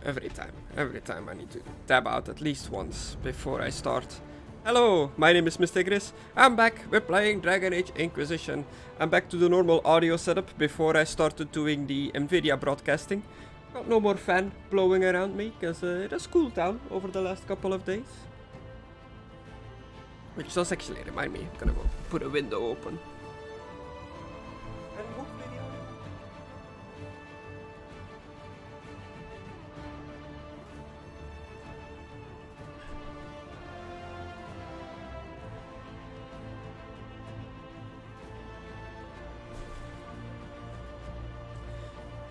Every time I need to tab out at least once before I start. Hello, my name is Mr. Gris. I'm back. We're playing Dragon Age Inquisition. I'm back to the normal audio setup before I started doing the Nvidia broadcasting. Got no more fan blowing around me because it has cooled down over the last couple of days. Which does actually remind me, I'm gonna go put a window open. And hopefully the audio.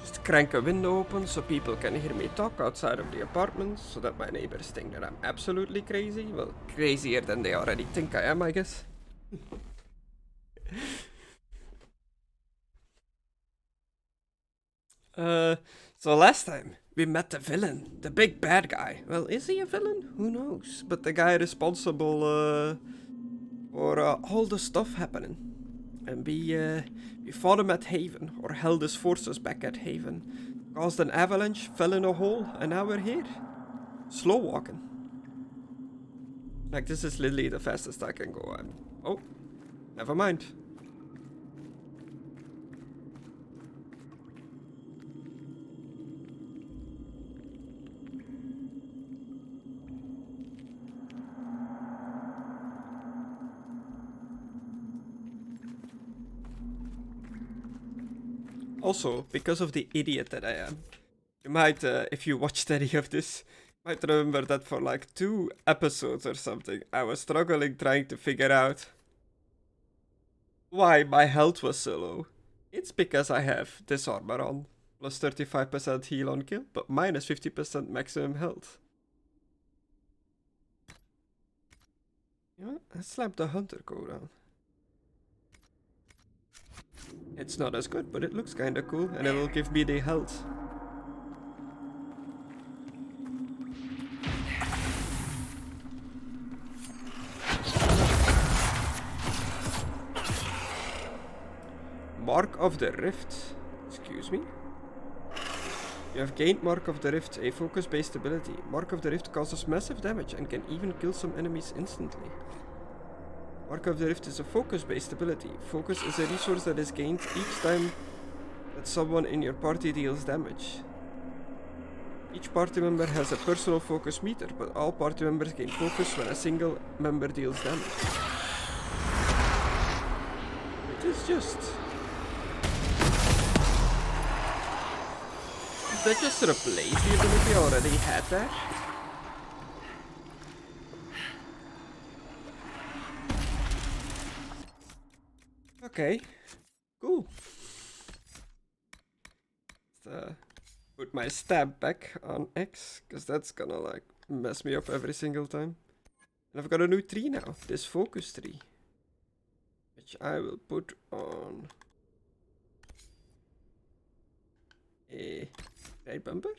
Just crank a window open so people can hear me talk outside of the apartment, so that my neighbors think that I'm absolutely crazy. Well, crazier than they already think I am, I guess. So last time we met the villain, the big bad guy. Well, is he a villain? Who knows? But the guy responsible for all the stuff happening. And we fought him at Haven, or held his forces back at Haven. Caused an avalanche, fell in a hole, and now we're here. Slow walking. Like, this is literally the fastest I can go. Oh, never mind. Also, because of the idiot that I am, you might, if you watched any of this, might remember that for like 2 episodes or something, I was struggling trying to figure out why my health was so low. It's because I have this armor on, plus 35% heal on kill, but minus 50% maximum health. You know what? Let's slap the hunter coat on. It's not as good, but it looks kinda cool, and it'll give me the health. Mark of the Rift. Excuse me? You have gained Mark of the Rift, a focus-based ability. Mark of the Rift causes massive damage and can even kill some enemies instantly. Mark of the Rift is a focus-based ability. Focus is a resource that is gained each time that someone in your party deals damage. Each party member has a personal focus meter, but all party members gain focus when a single member deals damage. It is just... Did that just replace the ability I already had there? Okay, cool. Let's put my stab back on X, because that's gonna like mess me up every single time. And I've got a new tree now, this focus tree, which I will put on a right bumper,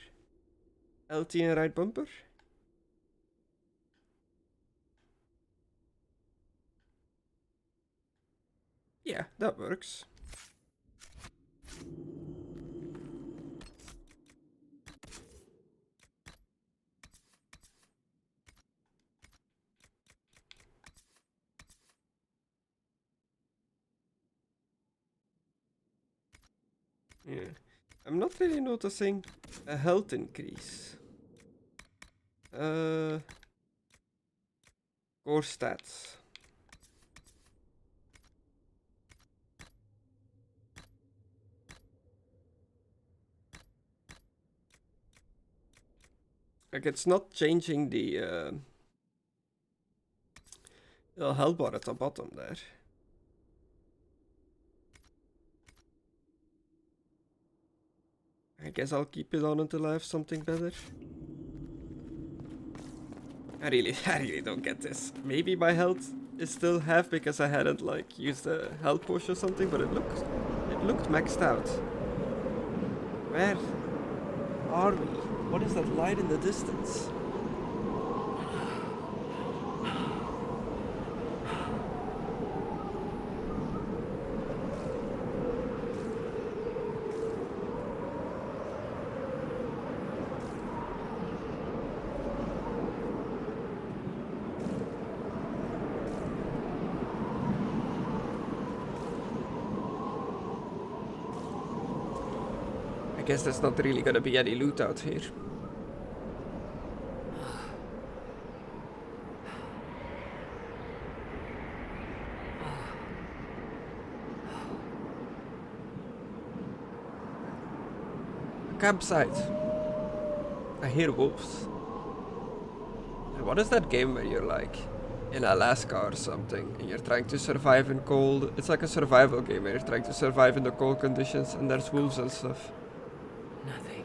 LT and right bumper. Yeah, that works. Yeah, I'm not really noticing a health increase. Core stats. Like, it's not changing the health bar at the bottom there. I guess I'll keep it on until I have something better. I really don't get this. Maybe my health is still half because I hadn't like used a health potion or something, but it looked maxed out. Where are we? What is that light in the distance? I guess there's not really gonna be any loot out here. Campsite. I hear wolves. What is that game where you're like in Alaska or something and you're trying to survive in cold? It's like a survival game where you're trying to survive in the cold conditions and there's wolves and stuff. Nothing.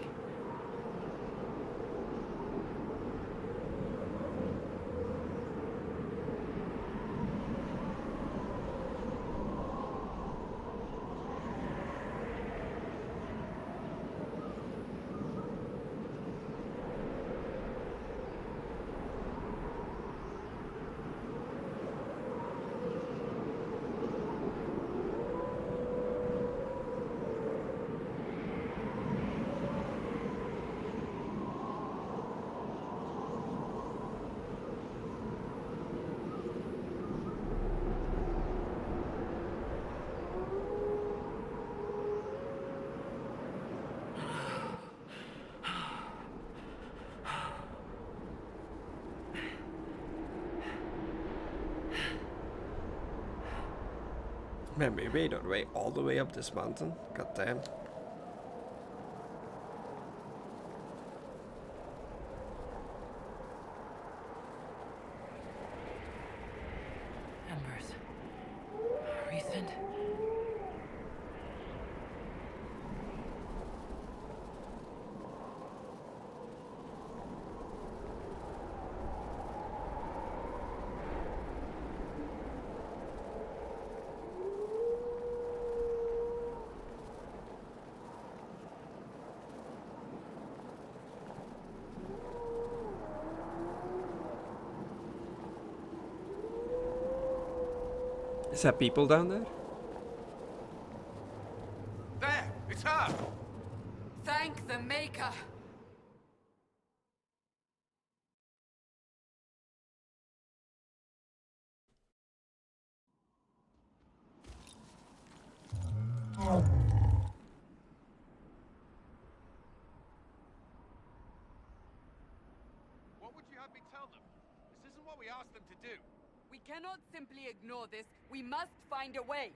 Man, we made our way all the way up this mountain. God damn. Embers. Recent. Is that people down there? There! It's her! Thank the Maker! What would you have me tell them? This isn't what we asked them to do. We cannot simply ignore this. We must find a way.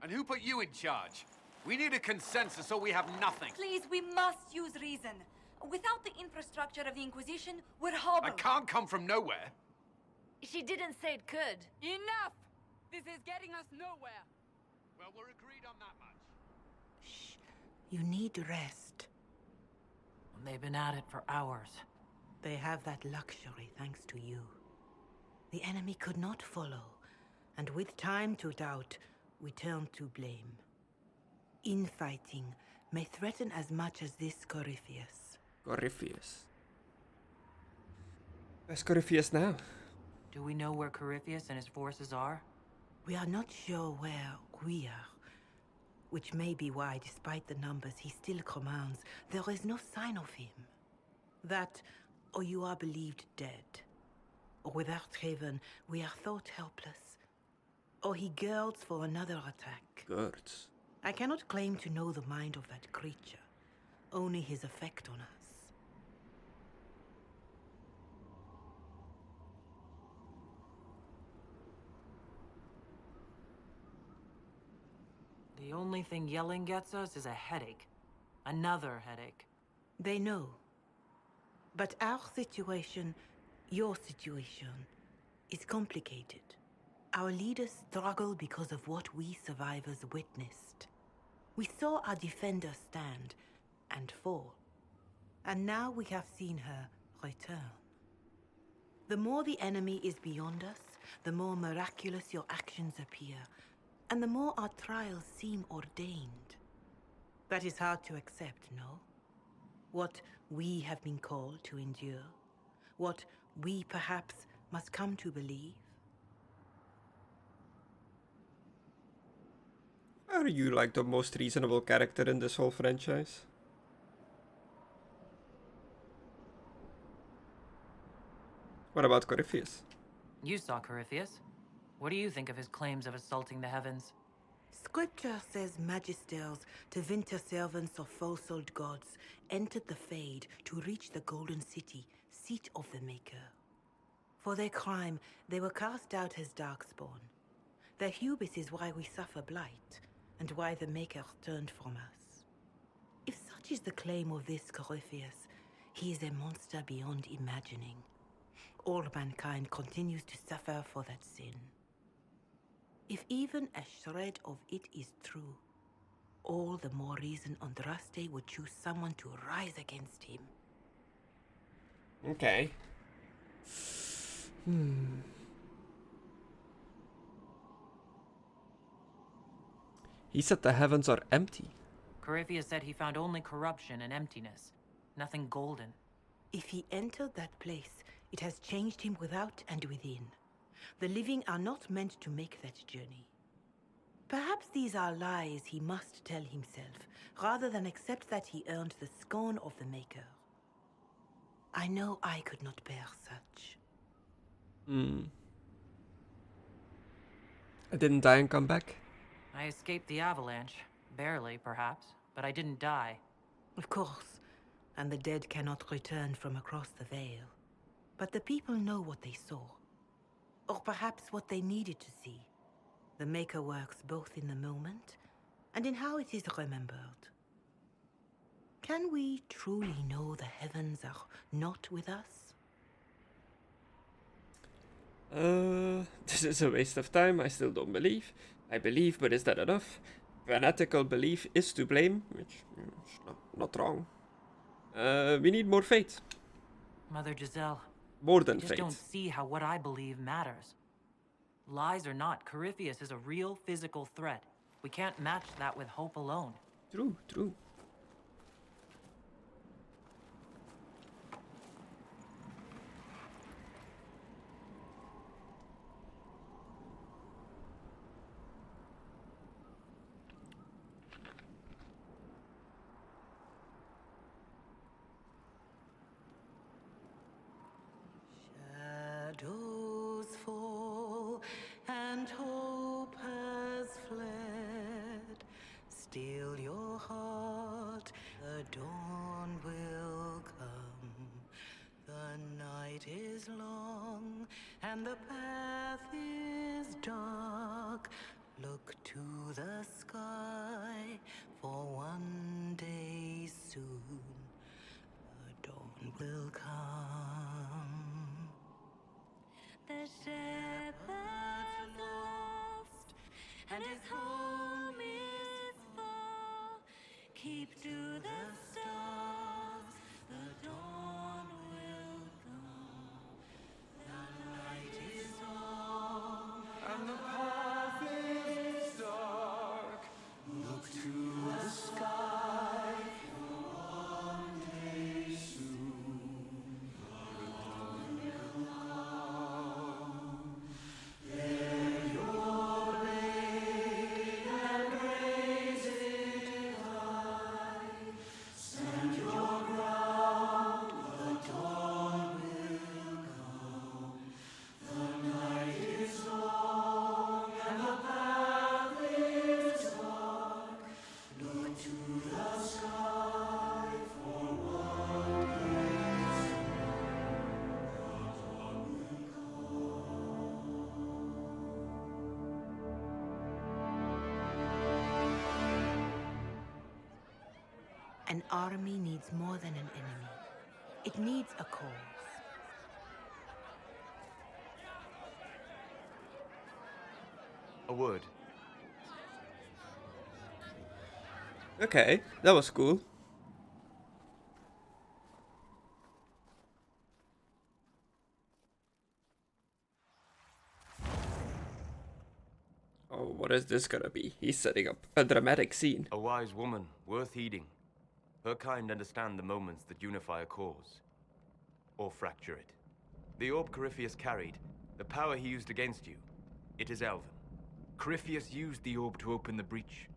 And who put you in charge? We need a consensus or we have nothing. Please, we must use reason. Without the infrastructure of the Inquisition, we're hobbled. I can't come from nowhere. She didn't say it could. Enough! This is getting us nowhere. Well, we're agreed on that much. Shh. You need rest. They've been at it for hours. They have that luxury thanks to you. The enemy could not follow, and with time to doubt, we turn to blame. Infighting may threaten as much as this Corypheus. Corypheus. Where's Corypheus now? Do we know where Corypheus and his forces are? We are not sure where we are, which may be why, despite the numbers he still commands, there is no sign of him. That, or you are believed dead. Or without Haven, we are thought helpless. Or he girds for another attack. Girds. I cannot claim to know the mind of that creature, only his effect on us. The only thing yelling gets us is a headache. Another headache. They know. But our situation, your situation, is complicated. Our leaders struggle because of what we survivors witnessed. We saw our defenders stand and fall. And now we have seen her return. The more the enemy is beyond us, the more miraculous your actions appear, and the more our trials seem ordained. That is hard to accept, no? What we have been called to endure, what we perhaps must come to believe. Are you like the most reasonable character in this whole franchise? What about Corypheus? You saw Corypheus. What do you think of his claims of assaulting the heavens? Scripture says magisters, to winter servants of false-souled gods, entered the Fade to reach the Golden City, seat of the Maker. For their crime, they were cast out as Darkspawn. Their hubris is why we suffer blight, and why the Maker turned from us. If such is the claim of this Corypheus, he is a monster beyond imagining. All mankind continues to suffer for that sin. If even a shred of it is true, all the more reason Andraste would choose someone to rise against him. Okay. He said the heavens are empty. Corypheus said he found only corruption and emptiness. Nothing golden. If he entered that place, it has changed him without and within. The living are not meant to make that journey. Perhaps these are lies he must tell himself, rather than accept that he earned the scorn of the Maker. I know I could not bear such. I didn't die and come back. I escaped the avalanche. Barely, perhaps, but I didn't die. Of course, and the dead cannot return from across the veil. But the people know what they saw. Or perhaps what they needed to see. The Maker works both in the moment and in how it is remembered. Can we truly know the heavens are not with us? This is a waste of time. I still don't believe. I believe, but is that enough? Fanatical belief is to blame, which is not wrong. We need more faith. Mother Giselle, More I than just faith. don't see how what I believe matters. Lies or not, Corypheus is a real physical threat. We can't match that with hope alone. True, true. Shadows fall and hope has fled. Still your heart, the dawn will come. The night is long and the path is dark. Look to the sky, for one day soon the dawn will come. The shepherd's lost, and his home is far. Keep to the stars, the dawn will come. The night is long, And the path is dark. Look to the sky for one day soon. The dawn will come. Bear your blade and raise it high. Stand your ground, the dawn will come. The night is long and the path is dark. Look to the sky for one day soon. The dawn will An army needs more than an enemy. It needs a cause. A word. Okay, that was cool. Oh, what is this gonna be? He's setting up a dramatic scene. A wise woman, worth heeding. Her kind understand the moments that unify a cause. Or fracture it. The orb Corypheus carried, the power he used against you, it is Elven. Corypheus used the orb to open the breach.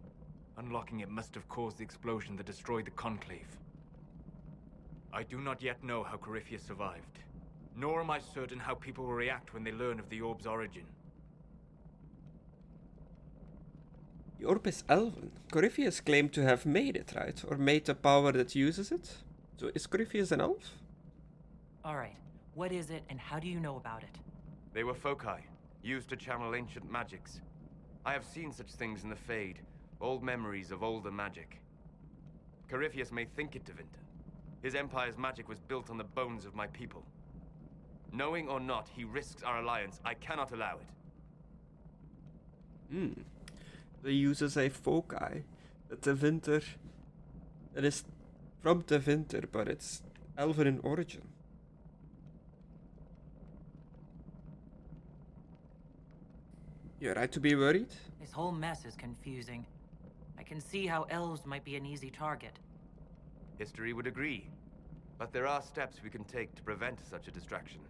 Unlocking it must have caused the explosion that destroyed the Conclave. I do not yet know how Corypheus survived, nor am I certain how people will react when they learn of the orb's origin. The orb is elven. Corypheus claimed to have made it, right? Or made the power that uses it? So is Corypheus an elf? Alright, what is it and how do you know about it? They were foci, used to channel ancient magics. I have seen such things in the Fade, old memories of older magic. Corypheus may think it Tevinter. His empire's magic was built on the bones of my people. Knowing or not, he risks our alliance. I cannot allow it. They uses a foci. The winter. It is from the winter, but it's elven in origin. You're right to be worried. This whole mess is confusing. I can see how elves might be an easy target. History would agree. But there are steps we can take to prevent such a distraction.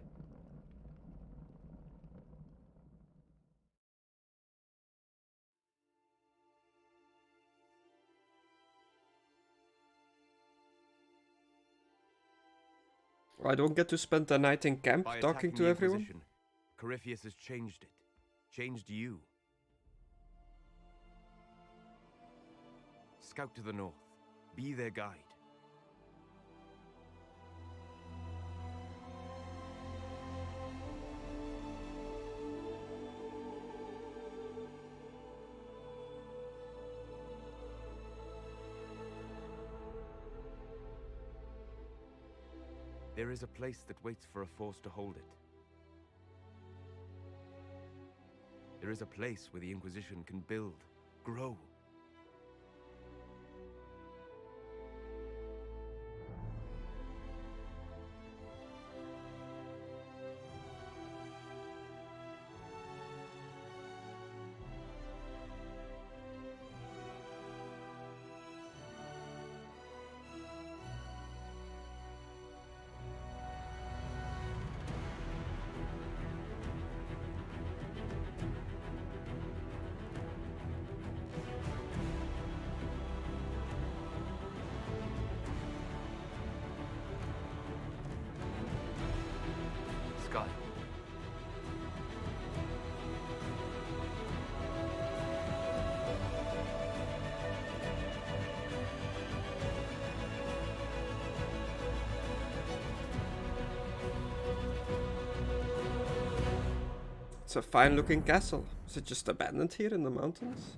I don't get to spend the night in camp By talking attacking to the everyone. Inquisition, Corypheus has changed it. Changed you. Scout to the north. Be their guide. There is a place that waits for a force to hold it. There is a place where the Inquisition can build, grow. Sky. It's a fine looking castle. Is it just abandoned here in the mountains?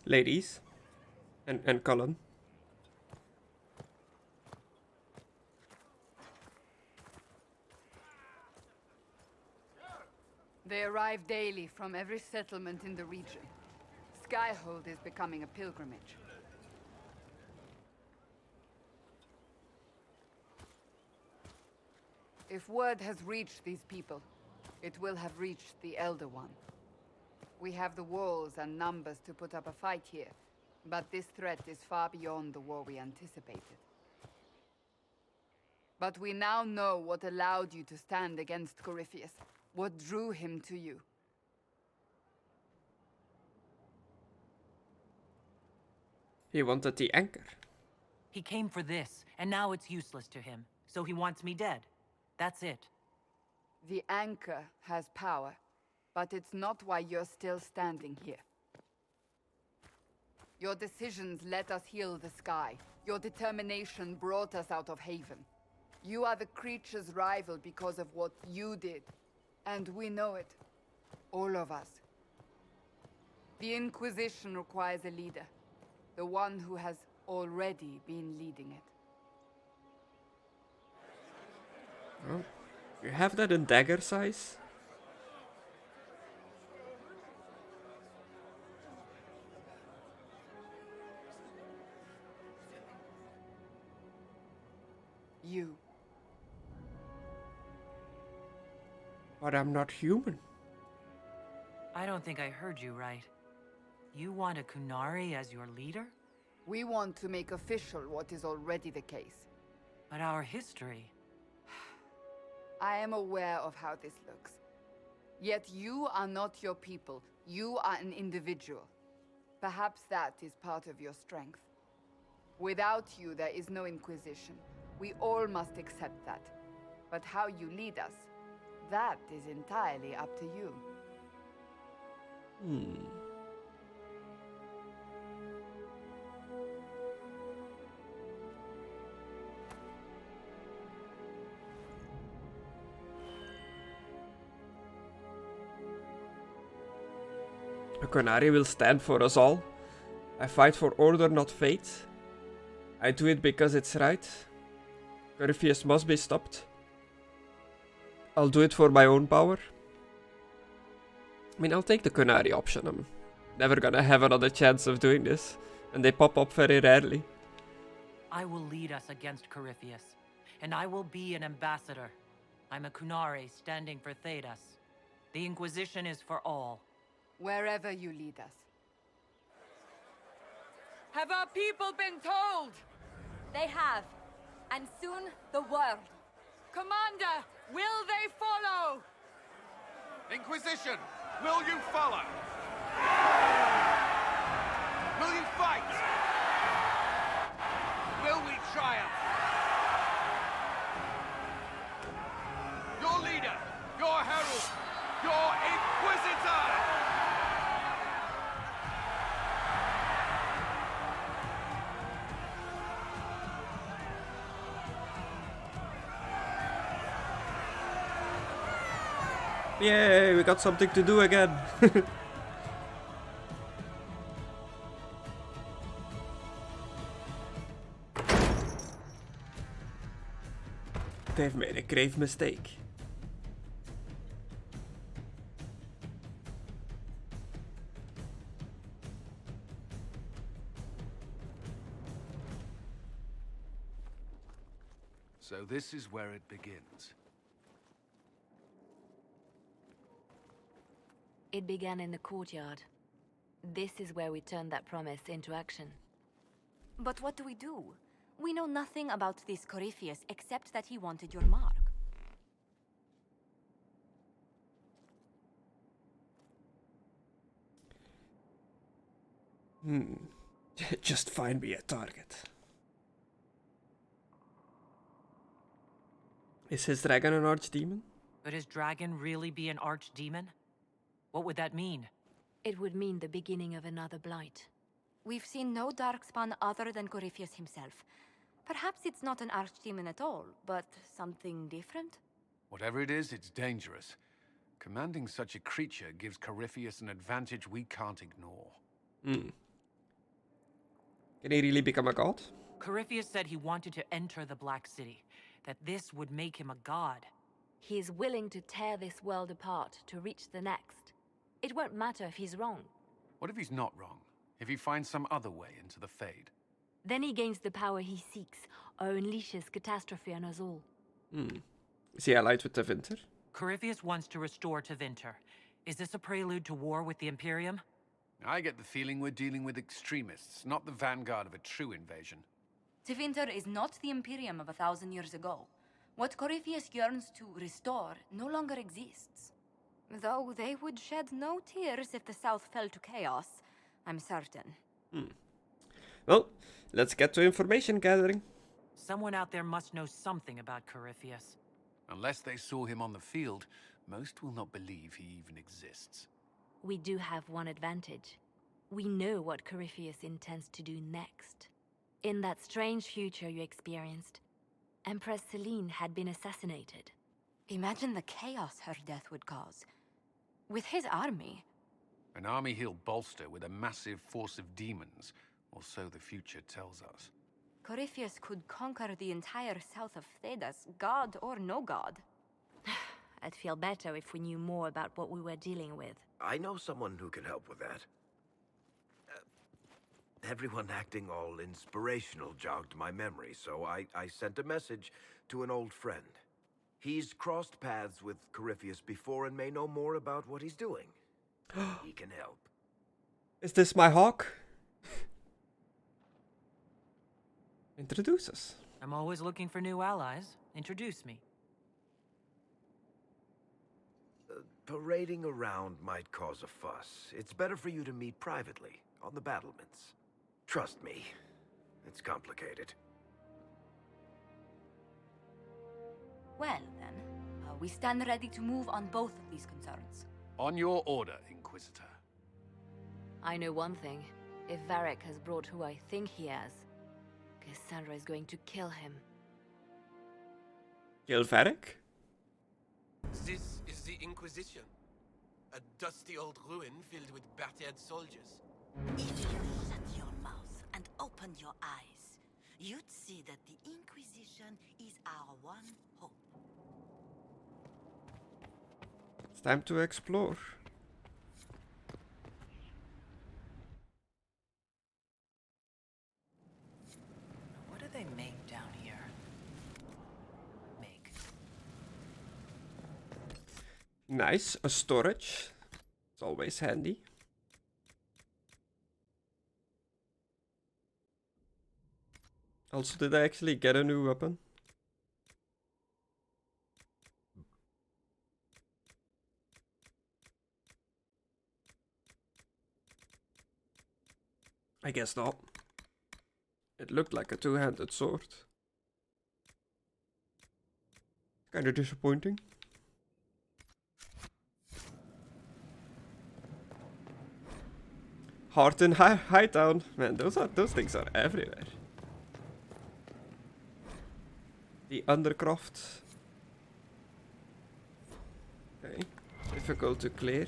Ladies. And Colin. They arrive daily from every settlement in the region. Skyhold is becoming a pilgrimage. If word has reached these people, it will have reached the Elder One. We have the walls and numbers to put up a fight here, but this threat is far beyond the war we anticipated. But we now know what allowed you to stand against Corypheus, what drew him to you. He wanted the anchor. He came for this, and now it's useless to him, so he wants me dead. That's it. The anchor has power, but it's not why you're still standing here. Your decisions let us heal the sky. Your determination brought us out of Haven. You are the creature's rival because of what you did. And we know it. All of us. The Inquisition requires a leader. The one who has already been leading it. Oh, you have that in dagger size? You. But I'm not human. I don't think I heard you right. You want a Kunari as your leader? We want to make official what is already the case. But our history... I am aware of how this looks. Yet you are not your people. You are an individual. Perhaps that is part of your strength. Without you, there is no Inquisition. We all must accept that. But how you lead us, that is entirely up to you. A Qunari will stand for us all. I fight for order, not fate. I do it because it's right. Corypheus must be stopped. I'll do it for my own power. I mean, I'll take the Qunari option. I'm never gonna have another chance of doing this. And they pop up very rarely. I will lead us against Corypheus, and I will be an ambassador. I'm a Qunari standing for Thedas. The Inquisition is for all. Wherever you lead us. Have our people been told? They have. And soon, the world. Commander, will they follow? Inquisition, will you follow? Will you fight? Will we triumph? Your leader, your herald, your Inquisitor! Yay, we got something to do again. They've made a grave mistake. So this is where it begins. It began in the courtyard. This is where we turned that promise into action. But what do? We know nothing about this Corypheus except that he wanted your mark. Just find me a target. Is his dragon an archdemon? Could his dragon really be an archdemon? What would that mean? It would mean the beginning of another blight. We've seen no darkspawn other than Corypheus himself. Perhaps it's not an archdemon at all, but something different? Whatever it is, it's dangerous. Commanding such a creature gives Corypheus an advantage we can't ignore. Can he really become a god? Corypheus said he wanted to enter the Black City, that this would make him a god. He is willing to tear this world apart to reach the next. It won't matter if he's wrong. What if he's not wrong? If he finds some other way into the Fade? Then he gains the power he seeks, or unleashes catastrophe on us all. Is he allied with the Winter? Corypheus wants to restore Tevinter. Is this a prelude to war with the Imperium? I get the feeling we're dealing with extremists, not the vanguard of a true invasion. Tevinter is not the Imperium of 1,000 years ago. What Corypheus yearns to restore no longer exists. Though they would shed no tears if the South fell to chaos, I'm certain. Well, let's get to information gathering. Someone out there must know something about Corypheus. Unless they saw him on the field, most will not believe he even exists. We do have one advantage. We know what Corypheus intends to do next. In that strange future you experienced, Empress Celine had been assassinated. Imagine the chaos her death would cause. With his army. An army he'll bolster with a massive force of demons, or so the future tells us. Corypheus could conquer the entire south of Thedas, god or no god. I'd feel better if we knew more about what we were dealing with. I know someone who can help with that. Everyone acting all inspirational jogged my memory, so I sent a message to an old friend. He's crossed paths with Corypheus before and may know more about what he's doing. He can help. Is this my hawk? Introduce us. I'm always looking for new allies. Introduce me. parading around might cause a fuss. It's better for you to meet privately, on the battlements. Trust me, it's complicated. Well, then, we stand ready to move on both of these concerns. On your order, Inquisitor. I know one thing. If Varric has brought who I think he has, Cassandra is going to kill him. Kill Varric? This is the Inquisition. A dusty old ruin filled with battered soldiers. If you shut your mouth and opened your eyes, you'd see that the Inquisition is our one hope. It's time to explore. What do they make down here? Nice, a storage. It's always handy. Also, did I actually get a new weapon? I guess not. It looked like a two-handed sword. Kinda disappointing. Heart in Hightown. Man, those things are everywhere. The Undercroft. Okay. Difficult to clear.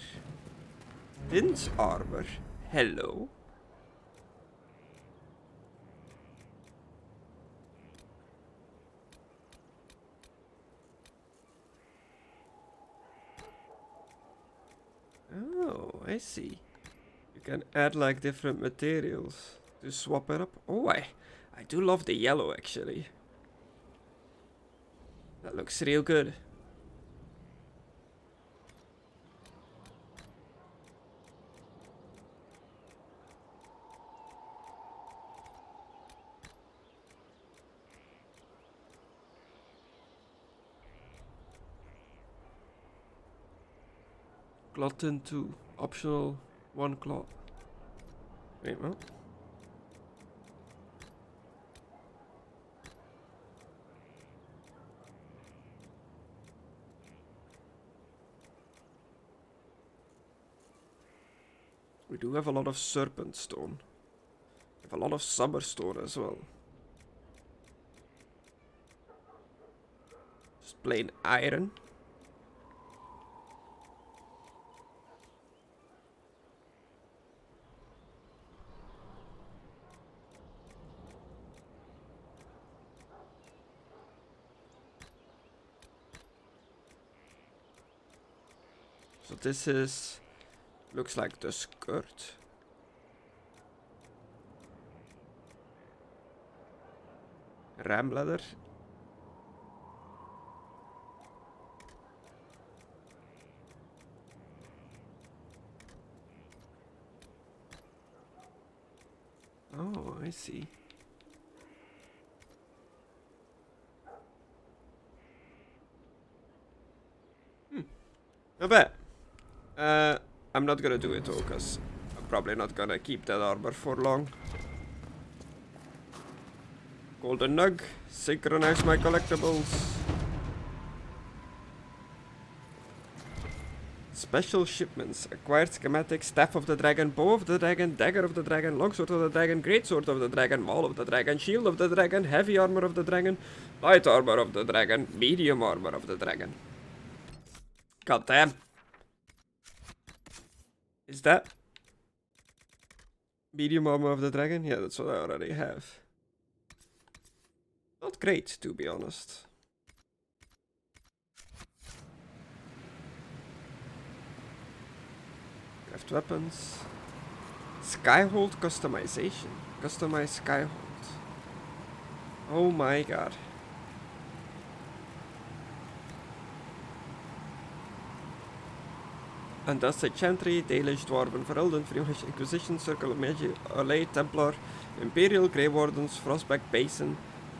Din's armor. Hello. Oh, I see. You can add like different materials to swap it up. Oh, I do love the yellow actually. That looks real good. Glutton 2. Optional 1 claw. Wait, what? We do have a lot of serpent stone. We have a lot of summer stone as well. Just plain iron. So this is, looks like the skirt. Ram leather. Oh, I see. Not bad. I'm not gonna do it though, because I'm probably not gonna keep that armor for long. Golden Nug, synchronize my collectibles. Special shipments, acquired schematic, staff of the dragon, bow of the dragon, dagger of the dragon, longsword of the dragon, greatsword of the dragon, maul of the dragon, shield of the dragon, heavy armor of the dragon, light armor of the dragon, medium armor of the dragon. God damn. Is that medium armor of the dragon? Yeah, that's what I already have. Not great, to be honest. Craft weapons. Skyhold customization. Customize Skyhold. Oh my god. And that's the Chantry, Dalish, Dwarven, Verelden, Freemish, Inquisition, Circle of Magie, Allay, Templar, Imperial, Grey Wardens, Frostback, Basin,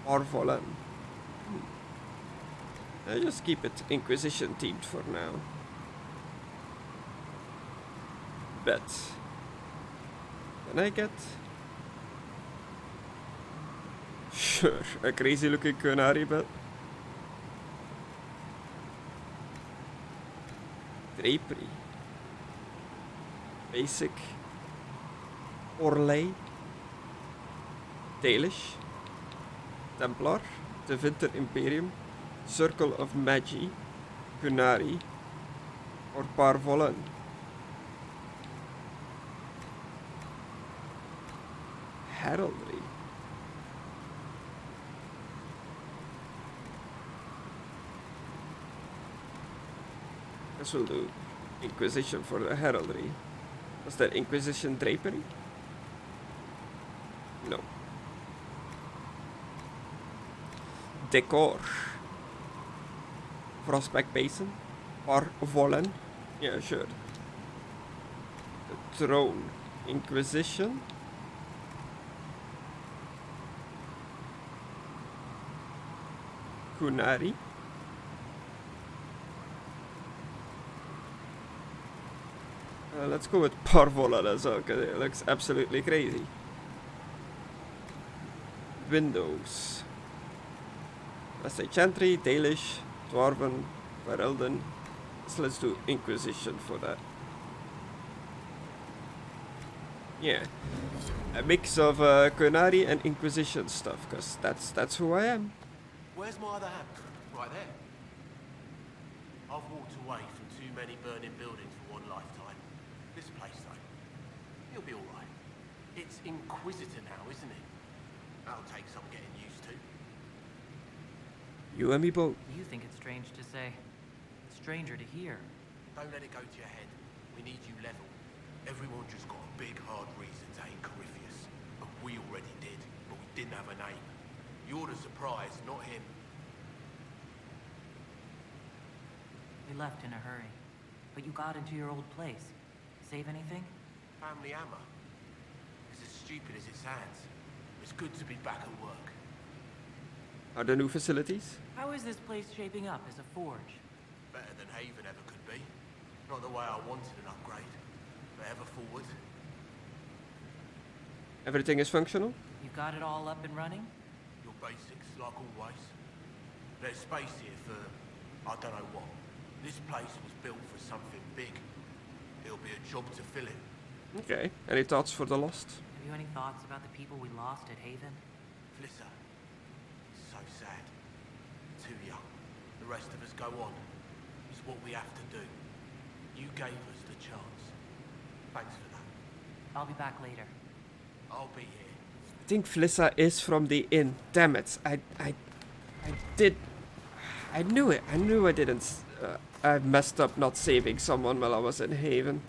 Orvolan. I'll just keep it Inquisition themed for now. Bet. Can I get... Sure, a crazy looking Kunari bed. Drapery. Basic. Orlay. Dalish. Templar. The Winter Imperium. Circle of Magi. Kunari. Or Parvolen. Heraldry. Guess we'll do Inquisition for the heraldry. Was that Inquisition drapery? No. Decor. Frostback Basin. Parvolen. Yeah, sure. The Throne. Inquisition. Kunari. Let's go with Parvola as well, because it looks absolutely crazy. Windows. Let's say Chantry, Dalish, Dwarven, Verelden. So let's do Inquisition for that. Yeah. A mix of Kunari and Inquisition stuff, because that's who I am. Where's my other hand? Right there. I've walked away from too many burning buildings for one lifetime. This place, though, it'll be alright. It's Inquisitor now, isn't it? That'll take some getting used to. You and me both. You think it's strange to say. Stranger to hear. Don't let it go to your head. We need you level. Everyone just got a big, hard reason to hate Corypheus. And we already did, but we didn't have a name. You're the surprise, not him. We left in a hurry. But you got into your old place. Save anything? Family hammer. It's as stupid as it sounds. It's good to be back at work. Are there new facilities? How is this place shaping up as a forge? Better than Haven ever could be. Not the way I wanted an upgrade, but ever forward. Everything is functional? You've got it all up and running? Your basics, like always. There's space here for, I don't know what. This place was built for something big. It'll be a job to fill it. Okay. Any thoughts for the Lost? Have you any thoughts about the people we lost at Haven? Flisser. So sad. Too young. The rest of us go on. It's what we have to do. You gave us the chance. Thanks for that. I'll be back later. I'll be here. I think Flissa is from the inn. Damn it. I knew it. I knew I didn't. I messed up not saving someone while I was in Haven.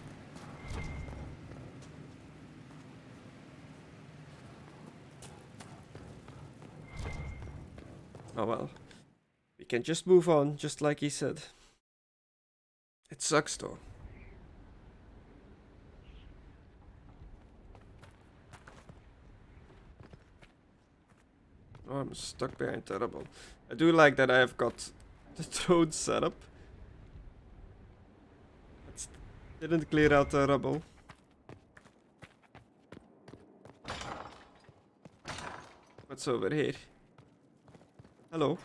Oh well. We can just move on, just like he said. It sucks though. Oh, I'm stuck behind the rubble. I do like that I have got the throne set up. Didn't clear out the rubble. What's over here? Hello.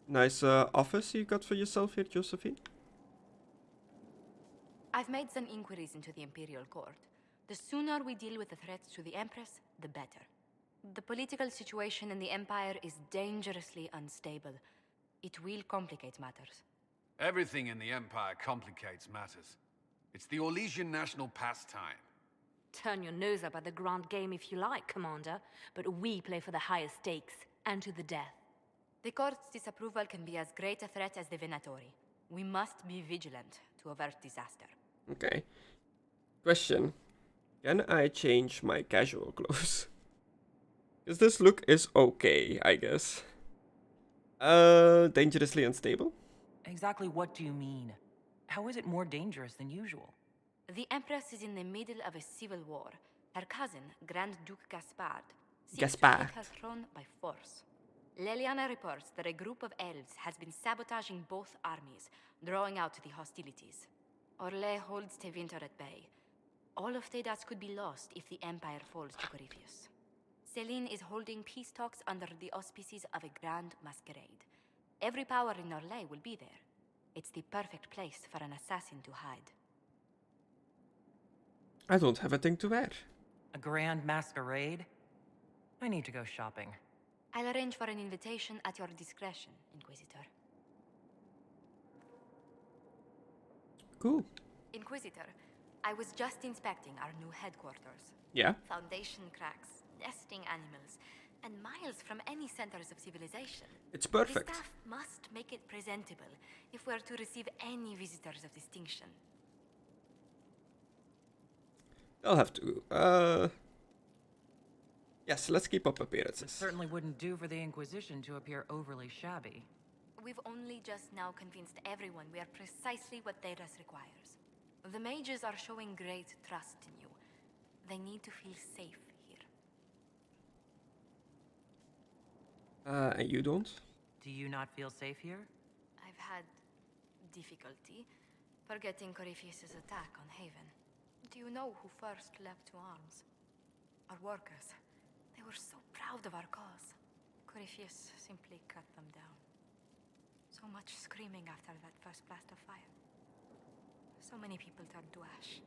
Nice office you got for yourself here, Josephine. I've made some inquiries into the Imperial Court. The sooner we deal with the threats to the Empress, the better. The political situation in the Empire is dangerously unstable. It will complicate matters. Everything in the Empire complicates matters. It's the Orlesian national pastime. Turn your nose up at the grand game if you like, Commander, but we play for the highest stakes, and to the death. The Court's disapproval can be as great a threat as the Venatori. We must be vigilant to avert disaster. Okay. Question. Can I change my casual clothes? Because this look is okay, I guess. Dangerously unstable? Exactly what do you mean? How is it more dangerous than usual? The Empress is in the middle of a civil war. Her cousin, Grand Duke Gaspard, seeks to take her throne by force. Leliana reports that a group of elves has been sabotaging both armies, drawing out the hostilities. Orlais holds Tevinter at bay, All of Thedas could be lost if the Empire falls to Corypheus. Celine is holding peace talks under the auspices of a grand masquerade. Every power in Orlais will be there. It's the perfect place for an assassin to hide. I don't have a thing to wear. A grand masquerade? I need to go shopping. I'll arrange for an invitation at your discretion, Inquisitor. Cool. Inquisitor, I was just inspecting our new headquarters. Yeah? Foundation cracks, nesting animals, and miles from any centers of civilization. It's perfect. The staff must make it presentable if we're to receive any visitors of distinction. I'll have to. Yes, let's keep up It appearances. certainly wouldn't do for the Inquisition to appear overly shabby. We've only just now convinced everyone we are precisely what Thedas requires. The mages are showing great trust in you. They need to feel safe here. And you don't? Do you not feel safe here? I've had difficulty forgetting Corypheus' attack on Haven. Do you know who first leapt to arms? Our workers. They were so proud of our cause. Corypheus simply cut them down. So much screaming after that first blast of fire. So many people turned to ash.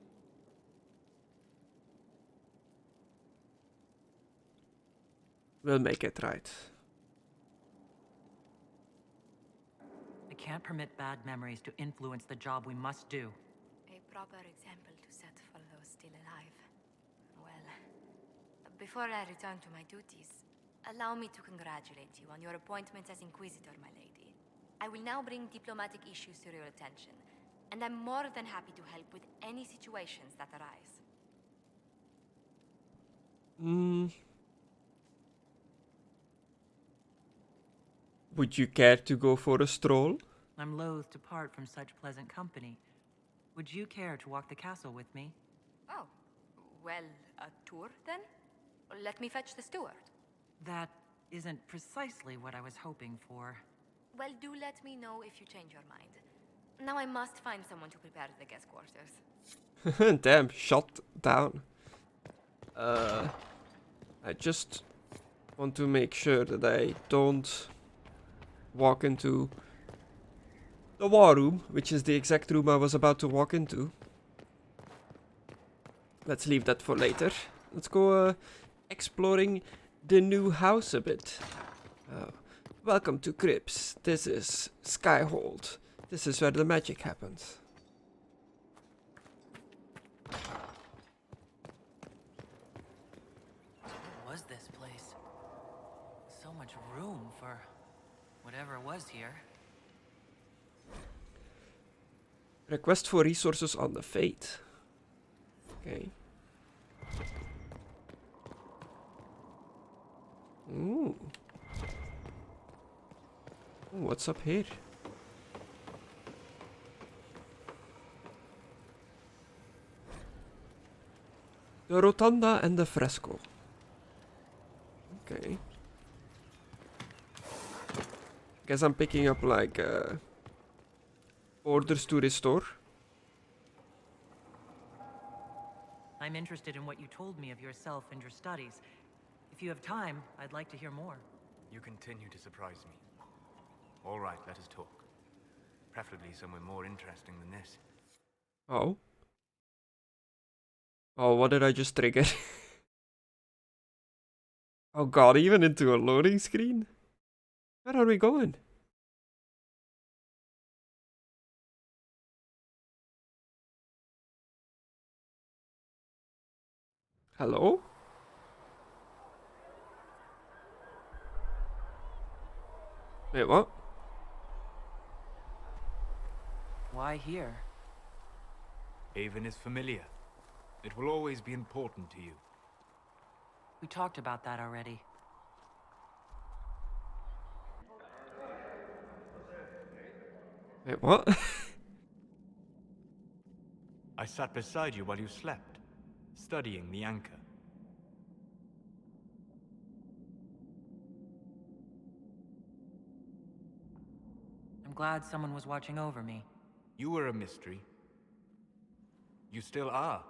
We'll make it right. I can't permit bad memories to influence the job we must do. A proper example to set for those still alive. Well, before I return to my duties, allow me to congratulate you on your appointment as Inquisitor, my lady. I will now bring diplomatic issues to your attention, and I'm more than happy to help with any situations that arise. Would you care to go for a stroll? I'm loath to part from such pleasant company. Would you care to walk the castle with me? Oh, well, a tour then? Let me fetch the steward. That isn't precisely what I was hoping for. Well, do let me know if you change your mind. Now I must find someone to prepare the guest quarters. Damn, shut down. I just want to make sure that I don't walk into the war room, which is the exact room I was about to walk into. Let's leave that for later. Let's go exploring the new house a bit. Welcome to Crypts. This is Skyhold. This is where the magic happens. What was this place? So much room for whatever was here. Request for resources on the Fate. Okay. Ooh. Ooh, what's up here? The rotunda and the fresco. Okay. Guess I'm picking up like orders to restore. I'm interested in what you told me of yourself and your studies. If you have time, I'd like to hear more. You continue to surprise me. All right, let us talk. Preferably somewhere more interesting than this. Oh. Oh, what did I just trigger? Oh god, even into a loading screen? Where are we going? Hello? Wait, what? Why here? Haven is familiar. It will always be important to you. We talked about that already. Wait, what? I sat beside you while you slept, studying the anchor. I'm glad someone was watching over me. You were a mystery. You still are.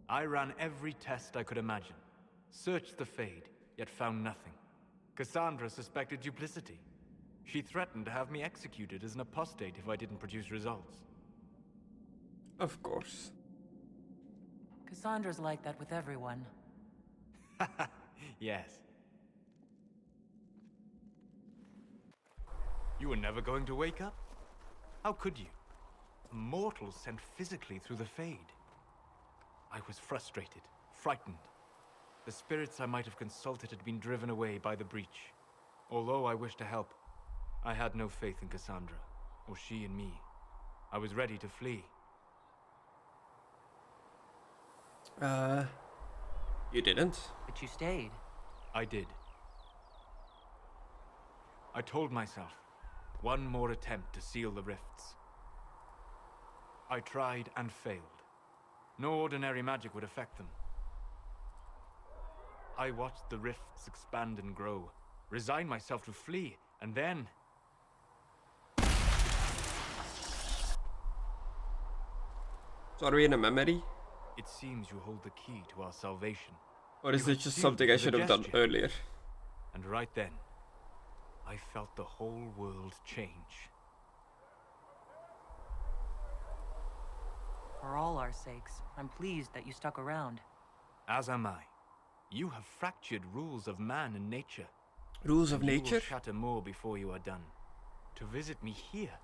I ran every test I could imagine. Searched the Fade, yet found nothing. Cassandra suspected duplicity. She threatened to have me executed as an apostate if I didn't produce results. Of course. Cassandra's like that with everyone. Yes. You were never going to wake up? How could you? A mortal sent physically through the Fade. I was frustrated, frightened. The spirits I might have consulted had been driven away by the breach. Although I wished to help, I had no faith in Cassandra, or she in me. I was ready to flee. You didn't? But you stayed. I did. I told myself, one more attempt to seal the rifts. I tried and failed. No ordinary magic would affect them. I watched the rifts expand and grow, resigned myself to flee, and then... So are we in a memory? It seems you hold the key to our salvation. Or is You it had just sealed something I with a should have done gesture. earlier? And right then, I felt the whole world change. For all our sakes, I'm pleased that you stuck around. As am I. You have fractured rules of man and nature. Rules of You will nature? shatter more before you are done. To visit me here.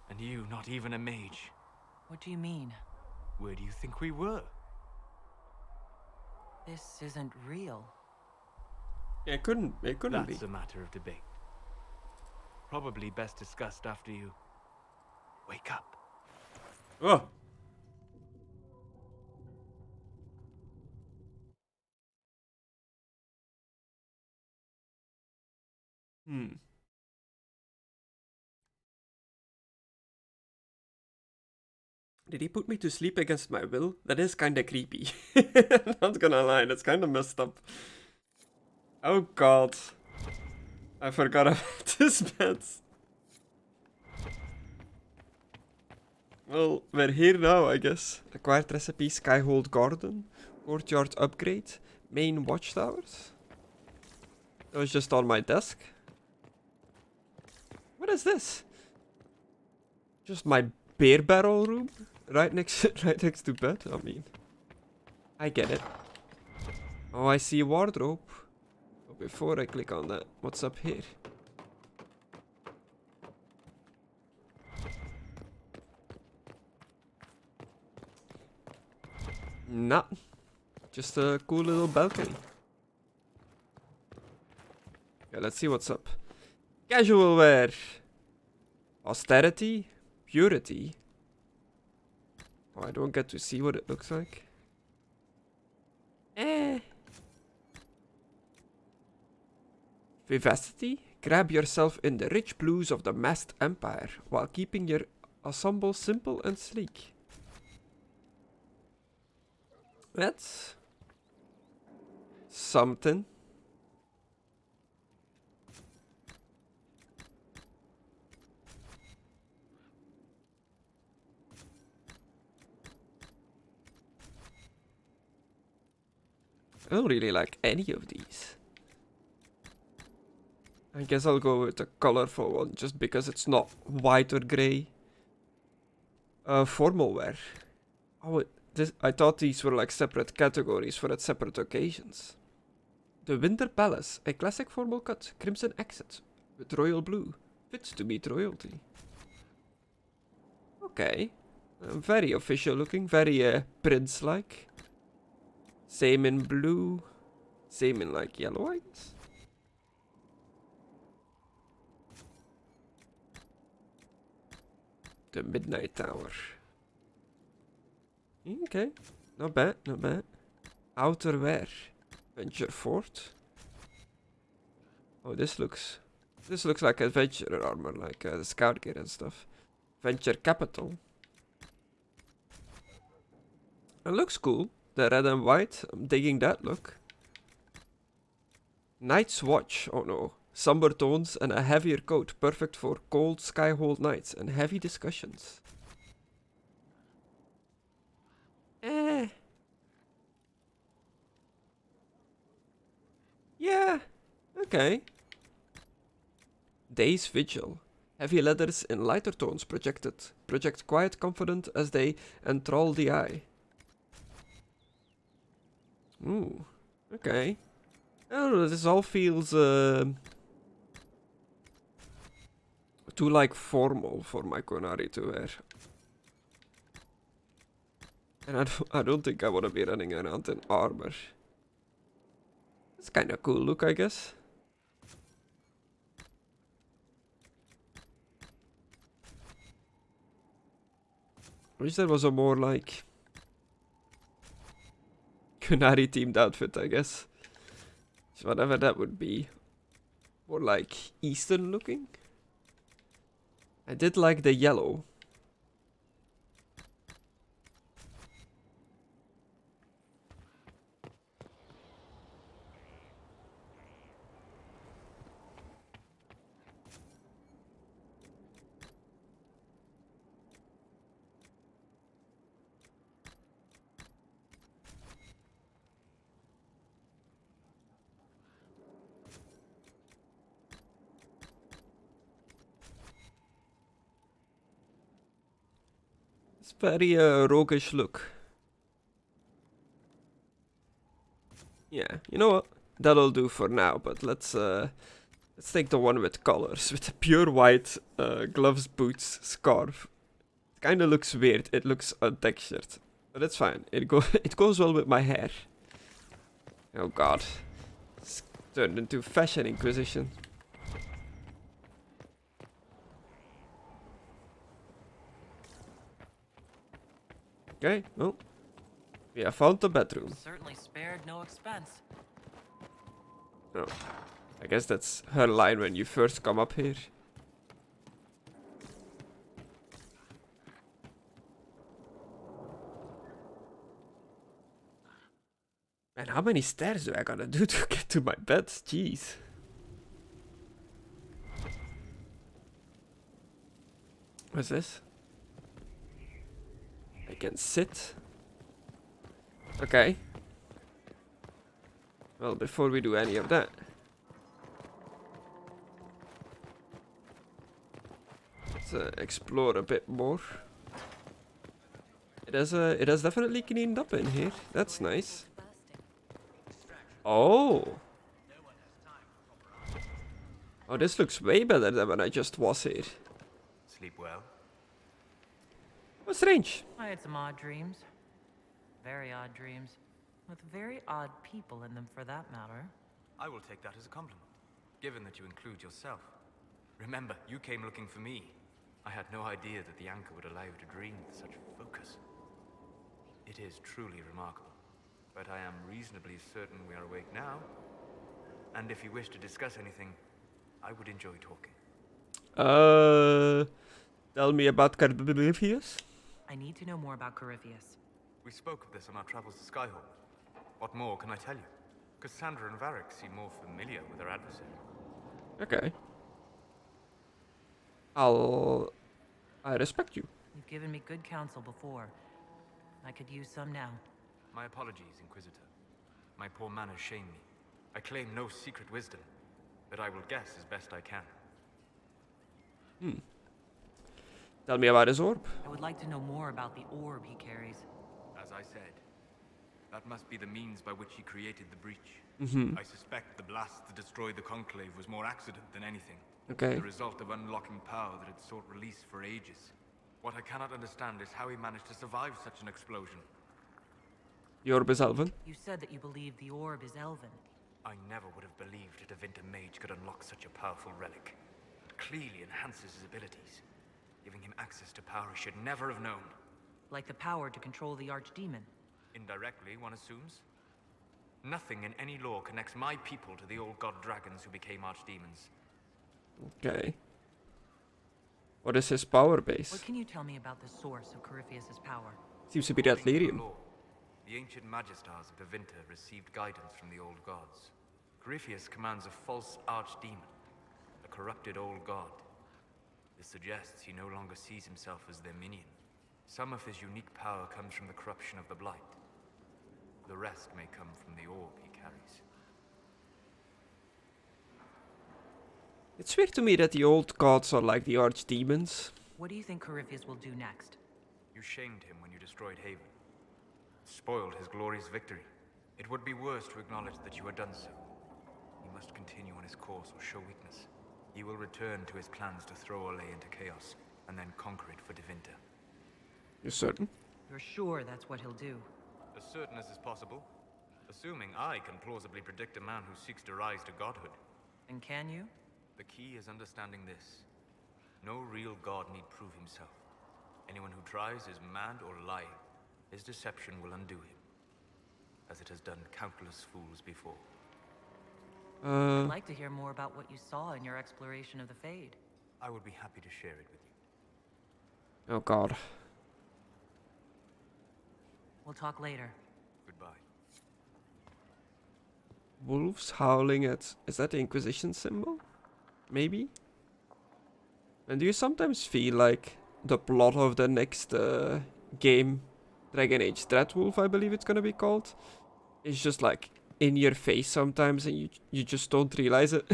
And you not even a mage. What do you mean? Where do you think we were? This isn't real. Yeah, it couldn't be. That's a matter of debate. Probably best discussed after you wake up. Oh! Did he put me to sleep against my will? That is kinda creepy. Not gonna lie, that's kinda messed up. Oh god. I forgot about this bed. Well, we're here now, I guess. Acquired recipe, Skyhold Garden. Courtyard upgrade. Main watchtowers. That was just on my desk. What is this? Just my beer barrel room? Right next to bed? I mean, I get it. Oh, I see a wardrobe. But before I click on that, what's up here? Nah. Just a cool little balcony. Yeah, let's see what's up. Casual wear. Austerity. Purity. Oh, I don't get to see what it looks like. Vivacity. Grab yourself in the rich blues of the masked empire while keeping your ensemble simple and sleek. That's something. I don't really like any of these. I guess I'll go with the colorful one just because it's not white or grey. Formal wear. Oh, I thought these were like separate categories for separate occasions. The Winter Palace, a classic formal cut, crimson accent with royal blue, fits to meet royalty. Okay, very official looking, very prince-like. Same in blue, same in like yellow, I guess. The Midnight Tower. Okay, not bad, not bad. Outer wear. Venture Fort. Oh, this looks like adventurer armor, like the scout gear and stuff. Venture Capital. It looks cool. The red and white. I'm digging that look. Night's Watch. Oh no. Somber tones and a heavier coat. Perfect for cold Skyhold nights and heavy discussions. Okay. Day's Vigil. Heavy letters in lighter tones project quiet confidence as they enthrall the eye. Ooh, okay. I don't know, this all feels too like formal for my Konari to wear. And I don't think I want to be running around in armor. It's kind of cool look, I guess. I wish there was a more like Kunari themed outfit, I guess. So whatever that would be. More like Eastern looking. I did like the yellow. It's very roguish look. Yeah, you know what? That'll do for now, but let's take the one with colors, with the pure white gloves, boots, scarf. It kinda looks weird, it looks untextured. But it's fine, it goes well with my hair. Oh god. It's turned into fashion Inquisition. Okay, well, we have found the bedroom. Certainly spared no expense. Oh, I guess that's her line when you first come up here. Man, how many stairs do I gotta do to get to my bed? Jeez. What's this? I can sit. Okay. Well, before we do any of that, let's explore a bit more. It has definitely cleaned up in here. That's nice. Oh. Oh, this looks way better than when I just was here. Sleep well? Oh, strange. I had some odd dreams. Very odd dreams. With very odd people in them, for that matter. I will take that as a compliment, given that you include yourself. Remember, you came looking for me. I had no idea that the anchor would allow you to dream with such focus. It is truly remarkable, but I am reasonably certain we are awake now. And if you wish to discuss anything, I would enjoy talking. Tell me about Carbibius. I need to know more about Corypheus. We spoke of this on our travels to Skyhold. What more can I tell you? Cassandra and Varric seem more familiar with their adversary. Okay. I respect you. You've given me good counsel before. I could use some now. My apologies, Inquisitor. My poor manners shame me. I claim no secret wisdom, but I will guess as best I can. Tell me about his orb. I would like to know more about the orb he carries. As I said, that must be the means by which he created the breach. I suspect the blast that destroyed the Conclave was more accident than anything. Okay. The result of unlocking power that had sought release for ages. What I cannot understand is how he managed to survive such an explosion. The orb is Elven. You said that you believe the orb is elven. I never would have believed a Devinter mage could unlock such a powerful relic. It clearly enhances his abilities, giving him access to power he should never have known. Like the power to control the archdemon. Indirectly, one assumes. Nothing in any lore connects my people to the old god dragons who became archdemons. Okay. What is his power base? What can you tell me about the source of Corypheus' power? Seems to be that According to the lyrium. lore, the ancient magistars of Devinter received guidance from the old gods. Corypheus commands a false archdemon, a corrupted old god. This suggests he no longer sees himself as their minion. Some of his unique power comes from the corruption of the Blight. The rest may come from the orb he carries. It's weird to me that the old gods are like the archdemons. What do you think Corypheus will do next? You shamed him when you destroyed Haven. Spoiled his glorious victory. It would be worse to acknowledge that you had done so. He must continue on his course or show weakness. He will return to his plans to throw Olay into chaos, and then conquer it for Devinter. You're certain? You're sure that's what he'll do? As certain as is possible. Assuming I can plausibly predict a man who seeks to rise to godhood. And can you? The key is understanding this. No real god need prove himself. Anyone who tries is mad or lying. His deception will undo him, as it has done countless fools before. I'd like to hear more about what you saw in your exploration of the Fade. I would be happy to share it with you. Oh god. We'll talk later. Goodbye. Wolves howling at... Is that the Inquisition symbol? Maybe? And do you sometimes feel like the plot of the next game, Dragon Age Dreadwolf, I believe it's gonna be called, is just like in your face sometimes and you just don't realize it?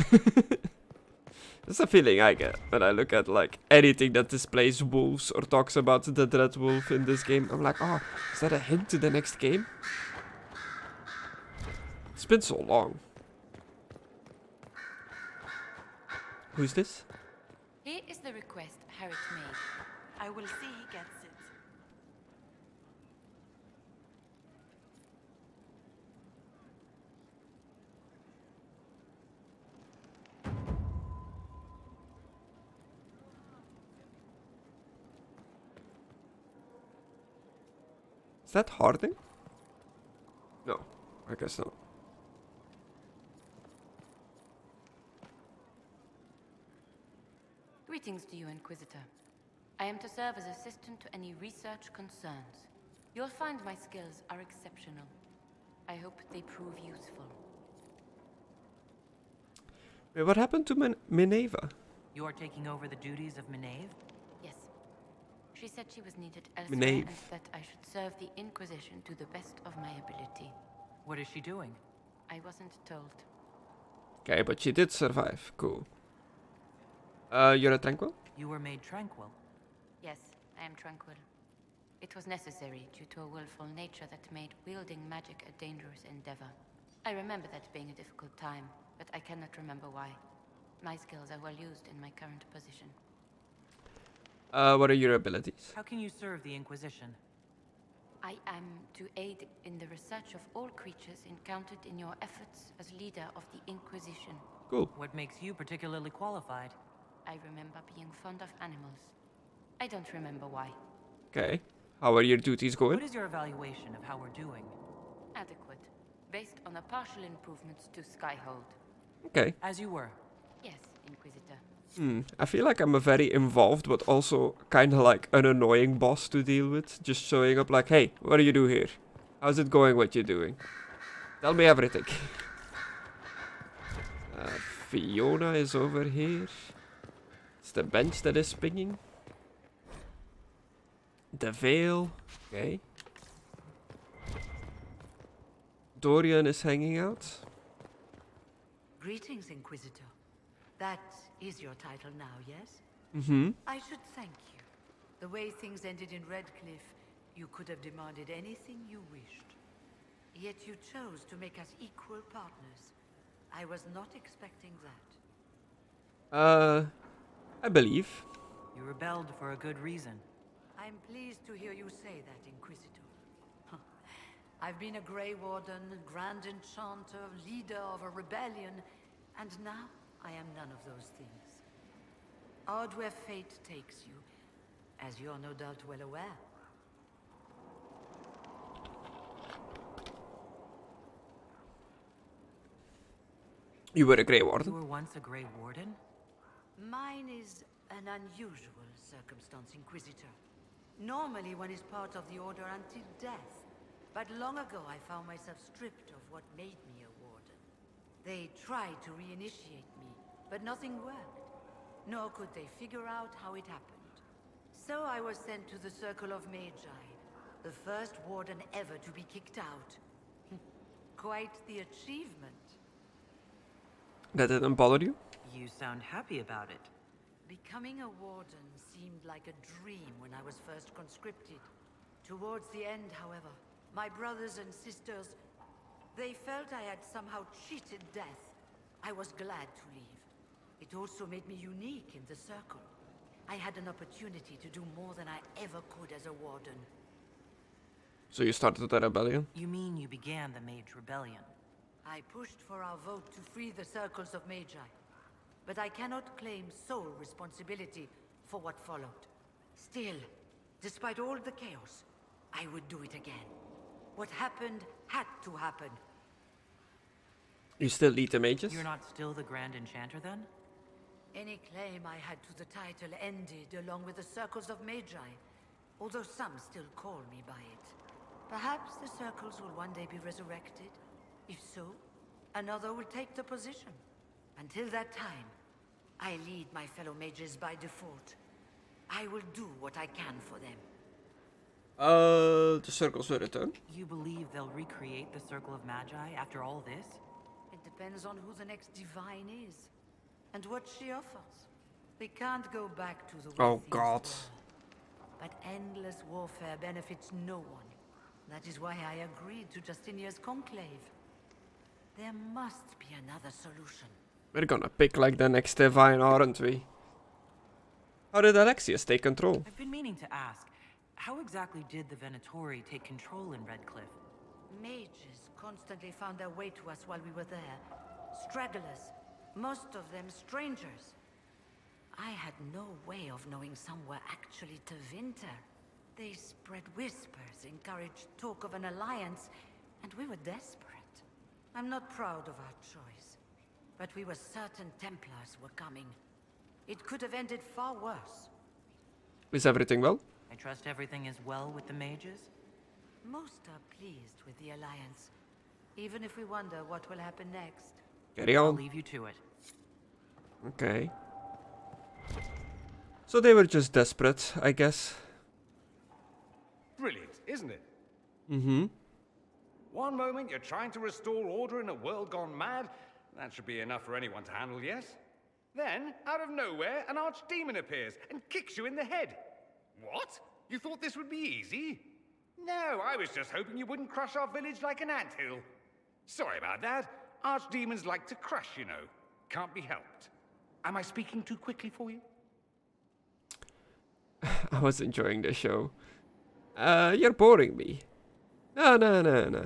That's a feeling I get when I look at like anything that displays wolves or talks about the Dreadwolf in this game. I'm like, oh, is that a hint to the next game? It's been so long. Who's this? Here is the request Harriet made. I will see he gets it. Is that Harding? No, I guess not. Greetings to you, Inquisitor. I am to serve as assistant to any research concerns. You'll find my skills are exceptional. I hope they prove useful. Wait, what happened to Minerva? You are taking over the duties of Minerva? Yes. She said she was needed elsewhere Minerva. and that I should serve the Inquisition to the best of my ability. What is she doing? I wasn't told. Okay, but she did survive. Cool. You're a tranquil? You were made tranquil. Yes, I am tranquil. It was necessary due to a willful nature that made wielding magic a dangerous endeavor. I remember that being a difficult time, but I cannot remember why. My skills are well used in my current position. What are your abilities? How can you serve the Inquisition? I am to aid in the research of all creatures encountered in your efforts as leader of the Inquisition. Cool. What makes you particularly qualified? I remember being fond of animals. I don't remember why. Okay. How are your duties going? What is your evaluation of how we're doing? Adequate. Based on the partial improvements to Skyhold. Okay. As you were. Yes, Inquisitor. I feel like I'm a very involved, but also kind of like an annoying boss to deal with. Just showing up like, hey, what do you do here? How's it going, what you're doing? Tell me everything. Fiona is over here. It's the bench that is pinging. The Veil. Okay. Dorian is hanging out. Greetings, Inquisitor. That is your title now, yes? Mm-hmm. I should thank you. The way things ended in Redcliffe, you could have demanded anything you wished. Yet you chose to make us equal partners. I was not expecting that. I believe. You rebelled for a good reason. I'm pleased to hear you say that, Inquisitor. I've been a Grey Warden, Grand Enchanter, leader of a rebellion, and now I am none of those things. Odd where fate takes you, as you're no doubt well aware. You were a Grey You Warden. were once a Grey Warden? Mine is an unusual circumstance, Inquisitor. Normally one is part of the Order until death. But long ago I found myself stripped of what made me a Warden. They tried to reinitiate me, but nothing worked. Nor could they figure out how it happened. So I was sent to the Circle of Magi, the first Warden ever to be kicked out. Quite the achievement. That didn't bother you? You sound happy about it. Becoming a warden seemed like a dream when I was first conscripted. Towards the end, however, my brothers and sisters, they felt I had somehow cheated death. I was glad to leave. It also made me unique in the Circle. I had an opportunity to do more than I ever could as a warden. So you started a rebellion? You mean you began the Mage Rebellion? I pushed for our vote to free the Circles of Magi. But I cannot claim sole responsibility for what followed. Still, despite all the chaos, I would do it again. What happened had to happen. You still lead the mages? You're not still the Grand Enchanter then? Any claim I had to the title ended along with the Circles of Magi, although some still call me by it. Perhaps the Circles will one day be resurrected. If so, another will take the position. Until that time, I lead my fellow mages by default. I will do what I can for them. The Circles will return? You believe they'll recreate the Circle of Magi after all this? It depends on who the next divine is, and what she offers. We can't go back to the way Oh things God. were. But endless warfare benefits no one. That is why I agreed to Justinia's conclave. There must be another solution. We're gonna pick like the next divine, aren't we? How did Alexius take control? I've been meaning to ask, how exactly did the Venatori take control in Redcliffe? Mages constantly found their way to us while we were there. Stragglers, most of them strangers. I had no way of knowing some were actually Tevinter. They spread whispers, encouraged talk of an alliance, and we were desperate. I'm not proud of our choice, but we were certain Templars were coming. It could have ended far worse. Is everything well? I trust everything is well with the mages? Most are pleased with the alliance, even if we wonder what will happen next. Carry I'll on. leave you to it. Okay. So they were just desperate, I guess. Brilliant, isn't it? Mm-hmm. One moment you're trying to restore order in a world gone mad. That should be enough for anyone to handle, yes? Then, out of nowhere, an archdemon appears and kicks you in the head. What? You thought this would be easy? No, I was just hoping you wouldn't crush our village like an anthill. Sorry about that. Archdemons like to crush, you know. Can't be helped. Am I speaking too quickly for you? I was enjoying the show. You're boring me. No.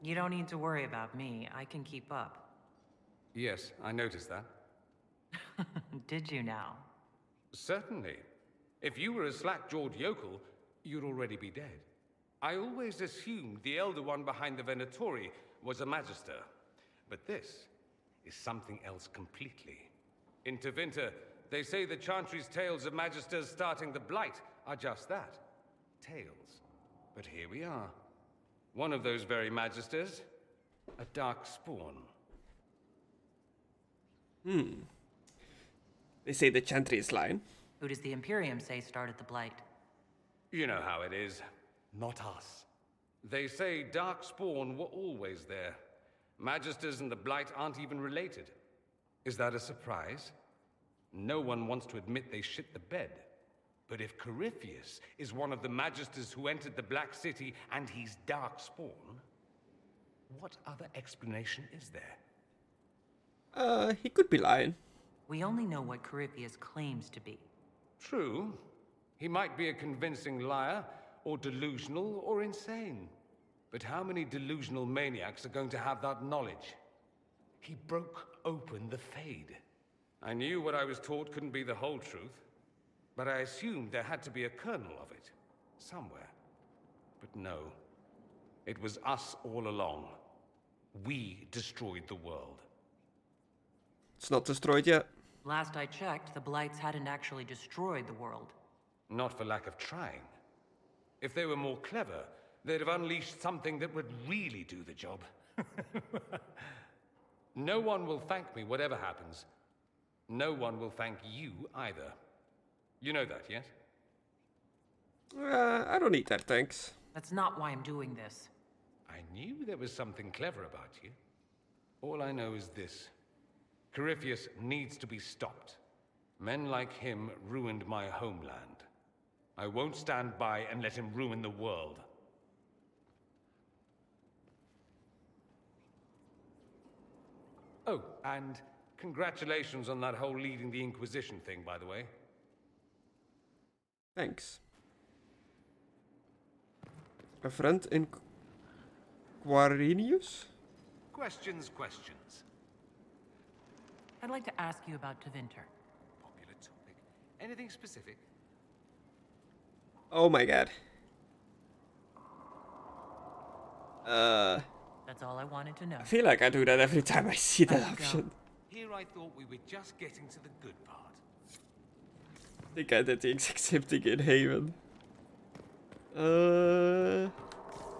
You don't need to worry about me. I can keep up. Yes, I noticed that. Did you now? Certainly. If you were a slack-jawed yokel, you'd already be dead. I always assumed the Elder One behind the Venatori was a Magister. But this is something else completely. In Tevinter, they say the Chantry's tales of Magisters starting the Blight are just that. Tales. But here we are. One of those very Magisters, a dark spawn. They say the Chantry is lying. Who does the Imperium say started the Blight? You know how it is. Not us. They say Darkspawn were always there. Magisters and the Blight aren't even related. Is that a surprise? No one wants to admit they shit the bed. But if Corypheus is one of the Magisters who entered the Black City and he's Darkspawn, what other explanation is there? He could be lying. We only know what Corypheus claims to be. True. He might be a convincing liar, or delusional, or insane. But how many delusional maniacs are going to have that knowledge? He broke open the Fade. I knew what I was taught couldn't be the whole truth, but I assumed there had to be a kernel of it, somewhere. But no. It was us all along. We destroyed the world. It's not destroyed yet. Last I checked, the Blights hadn't actually destroyed the world. Not for lack of trying. If they were more clever, they'd have unleashed something that would really do the job. No one will thank me, whatever happens. No one will thank you either. You know that, yes? I don't need that, thanks. That's not why I'm doing this. I knew there was something clever about you. All I know is this. Corypheus needs to be stopped. Men like him ruined my homeland. I won't stand by and let him ruin the world. Oh, and congratulations on that whole leading the Inquisition thing, by the way. Thanks. A friend in Quarinius? Questions. I'd like to ask you about Tevinter. Popular topic. Anything specific? Oh my god. That's all I wanted to know. I feel like I do that every time I see that option. Here I thought we were just getting to the good part. I think I did the exact same thing in Haven.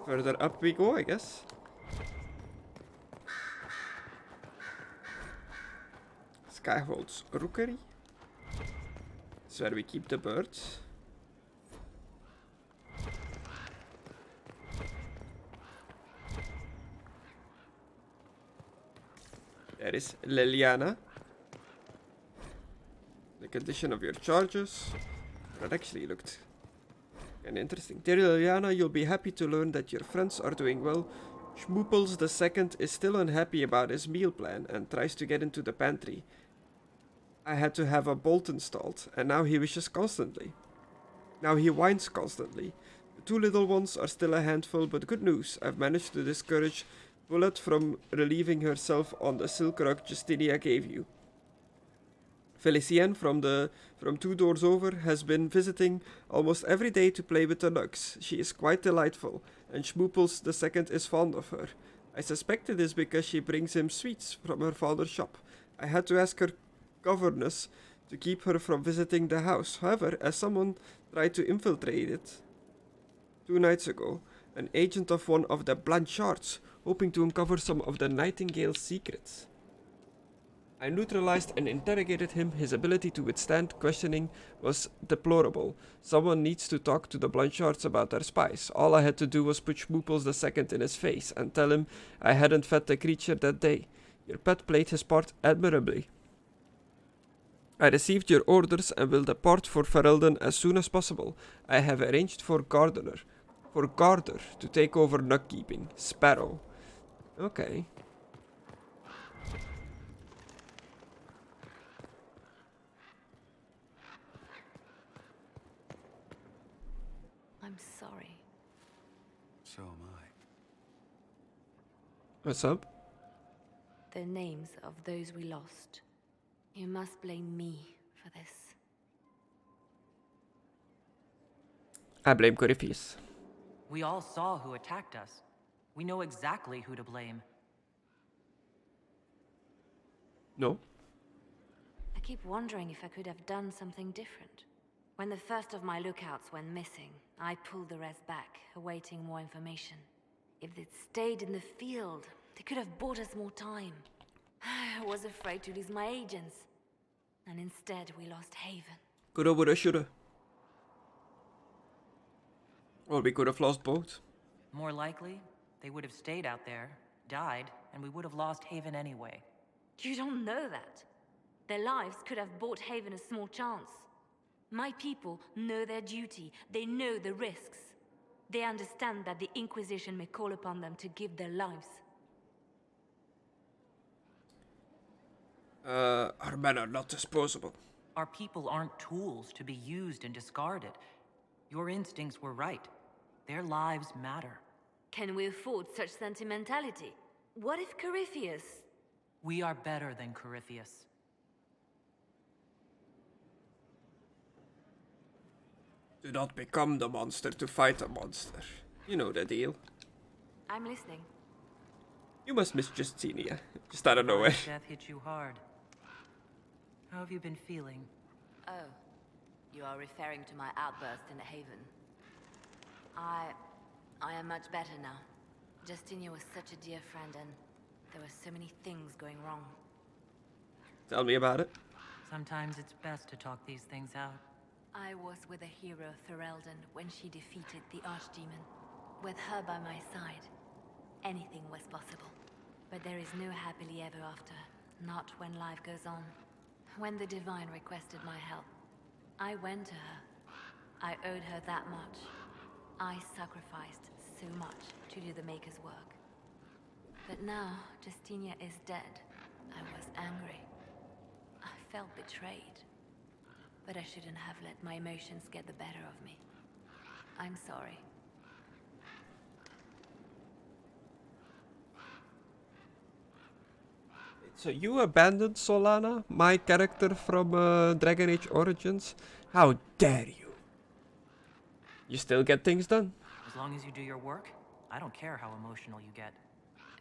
Further up we go, I guess. Skyhold's rookery. That's where we keep the birds. There is Liliana. The condition of your charges. That actually looked kind of interesting. Dear Liliana, you'll be happy to learn that your friends are doing well. Schmoopels II is still unhappy about his meal plan and tries to get into the pantry. I had to have a bolt installed, and now he wishes constantly. Now he whines constantly. The two little ones are still a handful, but good news. I've managed to discourage Bullet from relieving herself on the silk rug Justinia gave you. Felicienne from 2 doors over has been visiting almost every day to play with the nugs. She is quite delightful, and Schmoopels II is fond of her. I suspect it is because she brings him sweets from her father's shop. I had to ask her governess to keep her from visiting the house. However, as someone tried to infiltrate it 2 nights ago, an agent of one of the Blanchards, hoping to uncover some of the Nightingale's secrets. I neutralized and interrogated him. His ability to withstand questioning was deplorable. Someone needs to talk to the Blanchards about their spies. All I had to do was put Schmoopels II in his face and tell him I hadn't fed the creature that day. Your pet played his part admirably. I received your orders and will depart for Ferelden as soon as possible. I have arranged for Garder to take over nug keeping. Sparrow. Okay. I'm sorry. So am I. What's up? The names of those we lost. You must blame me for this. I blame Corypheus. We all saw who attacked us. We know exactly who to blame. No? I keep wondering if I could have done something different. When the first of my lookouts went missing, I pulled the rest back, awaiting more information. If they'd stayed in the field, they could have bought us more time. I was afraid to lose my agents. And instead, we lost Haven. Coulda, woulda, shoulda. Or we could have lost both. More likely, they would have stayed out there, died, and we would have lost Haven anyway. You don't know that. Their lives could have bought Haven a small chance. My people know their duty. They know the risks. They understand that the Inquisition may call upon them to give their lives. Our men are not disposable. Our people aren't tools to be used and discarded. Your instincts were right. Their lives matter. Can we afford such sentimentality? What if Corypheus... We are better than Corypheus. Do not become the monster to fight a monster. You know the deal. I'm listening. You must miss Justinia. Just out of nowhere. Death hit you hard. How have you been feeling? Oh, you are referring to my outburst in the Haven. I am much better now. Justinia was such a dear friend, and there were so many things going wrong. Tell me about it. Sometimes it's best to talk these things out. I was with the hero Ferelden when she defeated the Archdemon. With her by my side, anything was possible. But there is no happily ever after. Not when life goes on. When the Divine requested my help, I went to her. I owed her that much. I sacrificed so much to do the Maker's work. But now, Justinia is dead. I was angry. I felt betrayed. But I shouldn't have let my emotions get the better of me. I'm sorry. So you abandoned Solana, my character from Dragon Age Origins? How dare you? You still get things done. As long as you do your work, I don't care how emotional you get.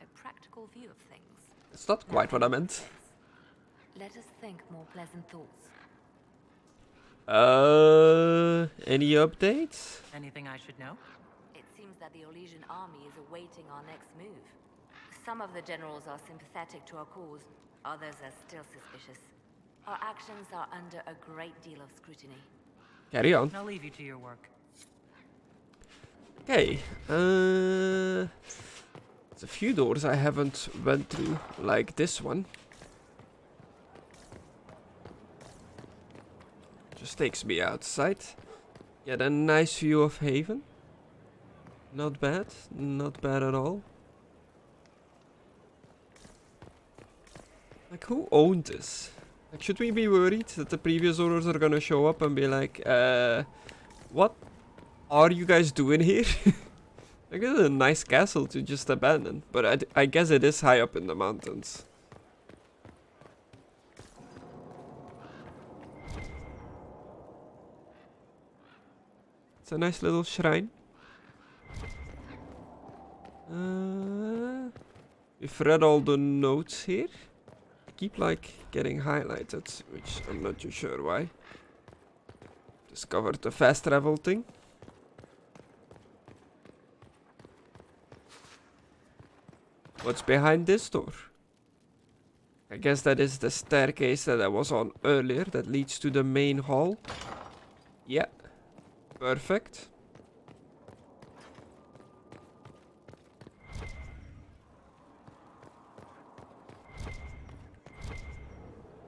A practical view of things. It's not quite what I meant. Let us think more pleasant thoughts. Any updates? Anything I should know? It seems that the Orlesian army is awaiting our next move. Some of the generals are sympathetic to our cause, others are still suspicious. Our actions are under a great deal of scrutiny. Carry on. I'll leave you to your work. Okay, there's a few doors I haven't went through, like this one. Just takes me outside. Get a nice view of Haven. Not bad at all. Like, who owned this? Like, should we be worried that the previous owners are gonna show up and be like, what are you guys doing here? Like, it's a nice castle to just abandon, but I guess it is high up in the mountains. It's a nice little shrine. We've read all the notes here. Keep like getting highlighted, which I'm not too sure why. Discovered the fast travel thing. What's behind this door? I guess that is the staircase that I was on earlier that leads to the main hall. Yeah. Perfect.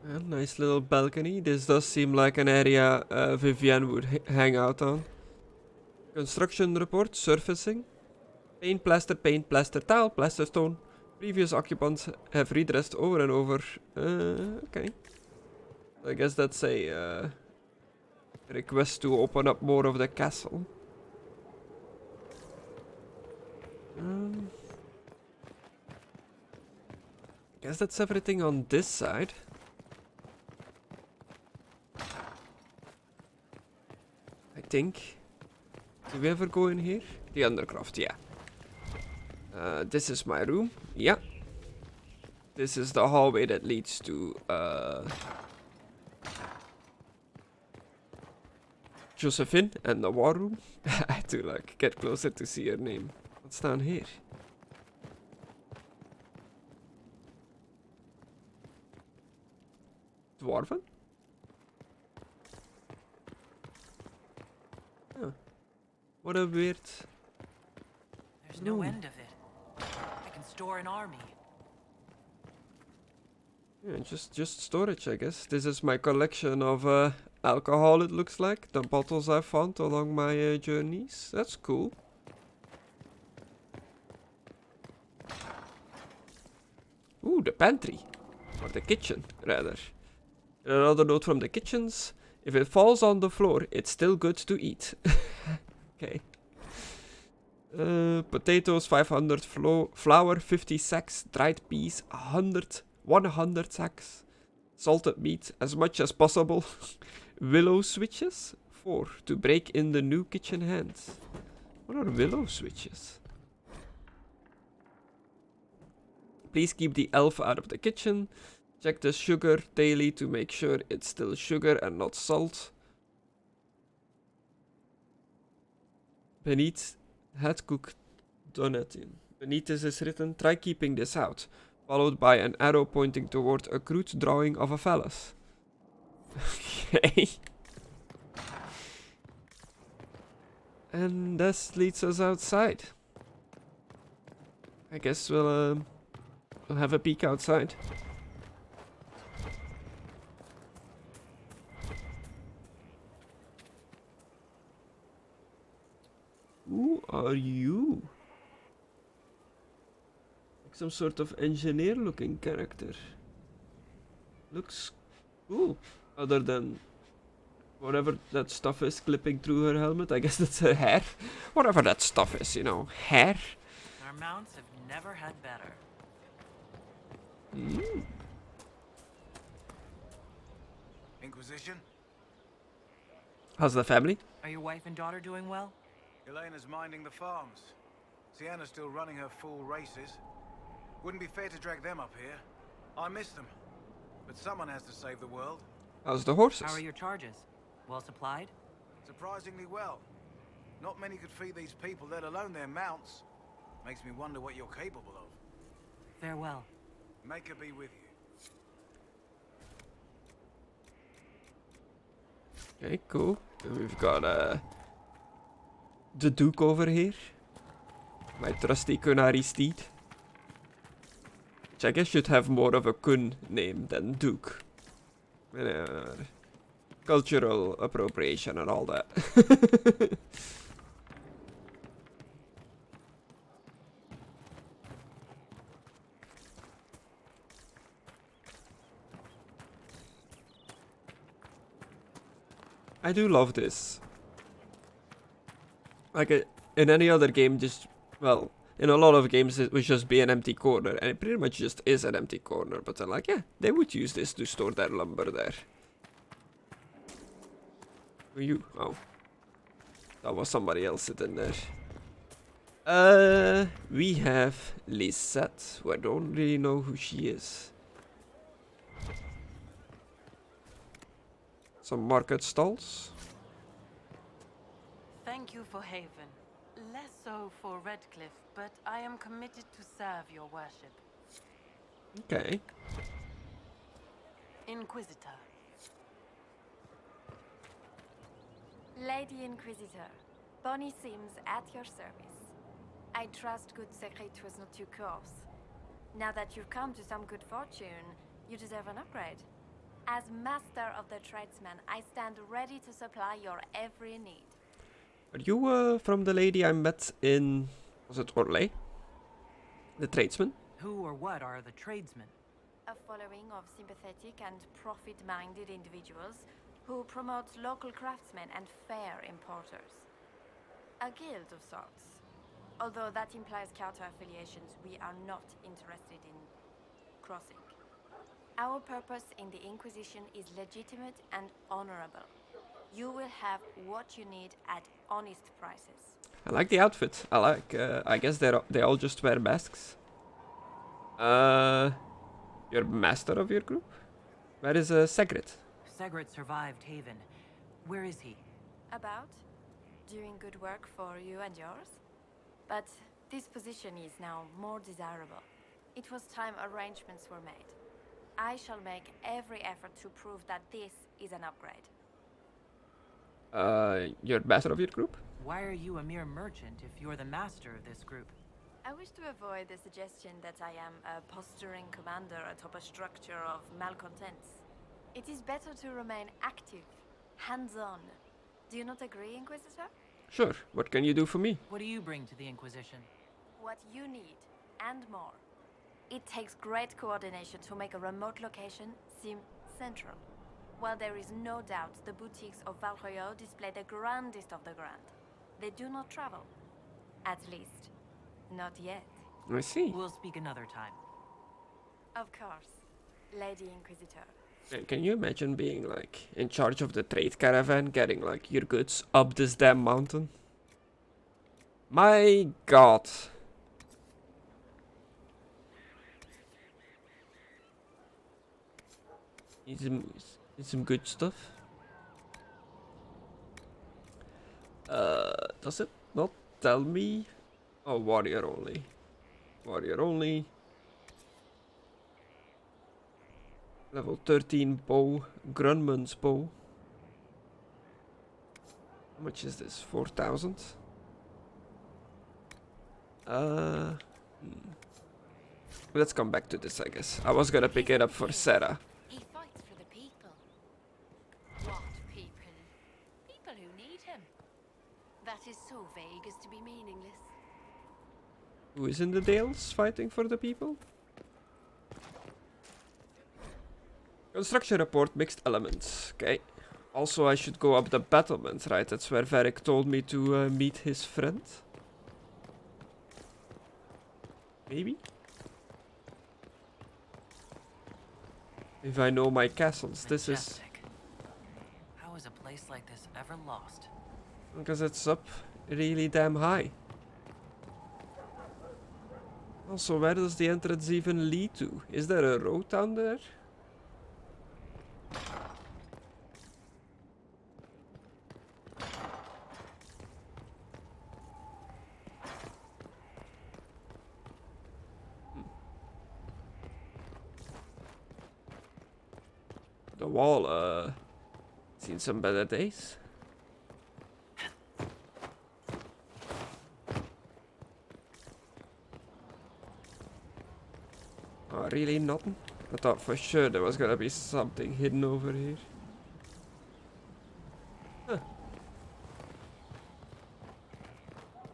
A nice little balcony. This does seem like an area Vivienne would hang out on. Construction report, surfacing. Paint, plaster, tile, plaster, stone. Previous occupants have redressed over and over. Okay. I guess that's a request to open up more of the castle. Guess that's everything on this side. I think. Did we ever go in here? The undercroft, yeah. This is my room. Yeah. This is the hallway that leads to Josephine and the war room. I had to like get closer to see her name. What's down here? Dwarven? Huh. What a weird... There's no end of it. I can store an army. Yeah, just storage, I guess. This is my collection of alcohol, it looks like. The bottles I found along my journeys. That's cool. Ooh, the pantry. Or the kitchen, rather. Another note from the kitchens. If it falls on the floor, it's still good to eat. Okay. Potatoes, 500 flour, 50 sacks. Dried peas, 100 sacks. Salted meat, as much as possible. Willow switches, 4, to break in the new kitchen hands. What are willow switches? Please keep the elf out of the kitchen. Check the sugar daily to make sure it's still sugar and not salt. Beneath had cooked Donatin. Beneath this is written, try keeping this out. Followed by an arrow pointing toward a crude drawing of a phallus. Okay. And this leads us outside. I guess we'll have a peek outside. Who are you? Like some sort of engineer-looking character. Looks cool. Other than whatever that stuff is clipping through her helmet. I guess that's her hair. Whatever that stuff is, you know, hair. Our mounts have never had better. Inquisition? How's the family? Are your wife and daughter doing well? Elena's minding the farms. Sienna's still running her full races. Wouldn't be fair to drag them up here. I miss them. But someone has to save the world. How's the horses? How are your charges? Well supplied? Surprisingly well. Not many could feed these people, let alone their mounts. Makes me wonder what you're capable of. Farewell. Make her be with you. Okay, cool. We've got the Duke over here. My trusty Kunari steed. Which I guess should have more of a Kun name than Duke. Cultural appropriation and all that. I do love this. Like in any other game, just, well, in a lot of games it would just be an empty corner, and it pretty much just is an empty corner, but they're like, yeah, they would use this to store their lumber there. Who are you? Oh. That was somebody else sitting there. We have Lisette, who I don't really know who she is. Some market stalls. Thank you for Haven. Less so for Redcliffe, but I am committed to serve your worship. Okay. Inquisitor. Lady Inquisitor, Bonnie Sims at your service. I trust good secret was not too coarse. Now that you've come to some good fortune, you deserve an upgrade. As master of the tradesman, I stand ready to supply your every need. Are you from the lady I met in, was it Orlais? The tradesman? Who or what are the tradesmen? A following of sympathetic and profit-minded individuals who promote local craftsmen and fair importers. A guild of sorts. Although that implies counter-affiliations we are not interested in crossing. Our purpose in the Inquisition is legitimate and honorable. You will have what you need at honest prices. I like the outfit. I like, I guess they all just wear masks. You're master of your group? Where is Segret? Segret survived Haven. Where is he? About? Doing good work for you and yours? But this position is now more desirable. It was time arrangements were made. I shall make every effort to prove that this is an upgrade. You're master of your group? Why are you a mere merchant if you're the master of this group? I wish to avoid the suggestion that I am a posturing commander atop a structure of malcontents. It is better to remain active, hands-on. Do you not agree, Inquisitor? Sure. What can you do for me? What do you bring to the Inquisition? What you need, and more. It takes great coordination to make a remote location seem central. While there is no doubt the boutiques of Val Royeaux display the grandest of the grand, they do not travel. At least, not yet. I see. We'll speak another time. Of course, Lady Inquisitor. Can you imagine being, like, in charge of the trade caravan, getting, like, your goods up this damn mountain? My god. Need some good stuff. Does it not tell me? Oh, warrior only. Warrior only. Level 13 bow. Grunman's bow. How much is this? 4,000? Let's come back to this, I guess. I was gonna pick it up for Sarah. He fights for the people. What people? People who need him. That is so so vague as to be meaningless. Who is in the Dales fighting for the people? Construction report, mixed elements. Okay. Also, I should go up the battlement, right? That's where Varric told me to meet his friend. Maybe? If I know my castles, this is... How is a place like this ever lost? Because it's up really damn high. Also, where does the entrance even lead to? Is there a road down there? The wall, seen some better days. Oh, really nothing? I thought for sure there was gonna be something hidden over here. Huh.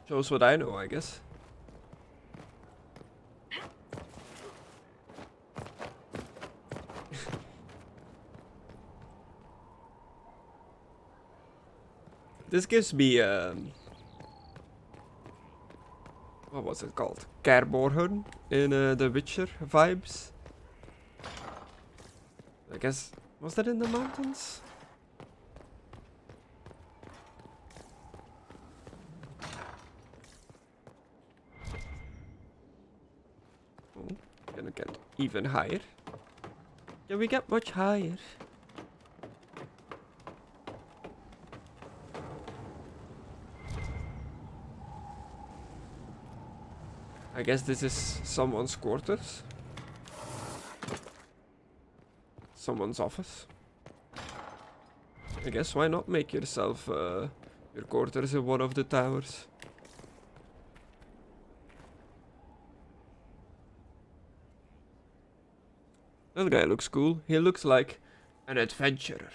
Shows what I know, I guess. This gives me, what was it called? Kerborhun in The Witcher vibes. I guess, was that in the mountains? Oh, gonna get even higher. Can we get much higher? I guess this is someone's quarters. Someone's office. I guess why not make yourself your quarters in one of the towers? That guy looks cool. He looks like an adventurer.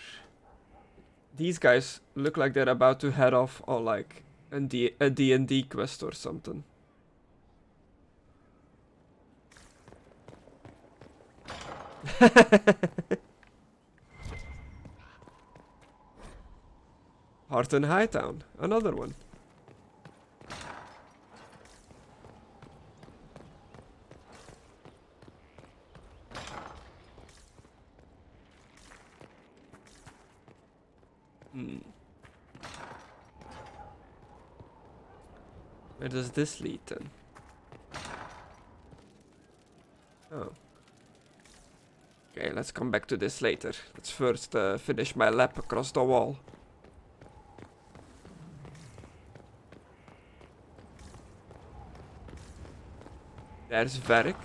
These guys look like they're about to head off on like a D&D quest or something. Harton Hightown, another one. Where does this lead then? Oh. Okay, let's come back to this later. Let's first finish my lap across the wall. There's Varric.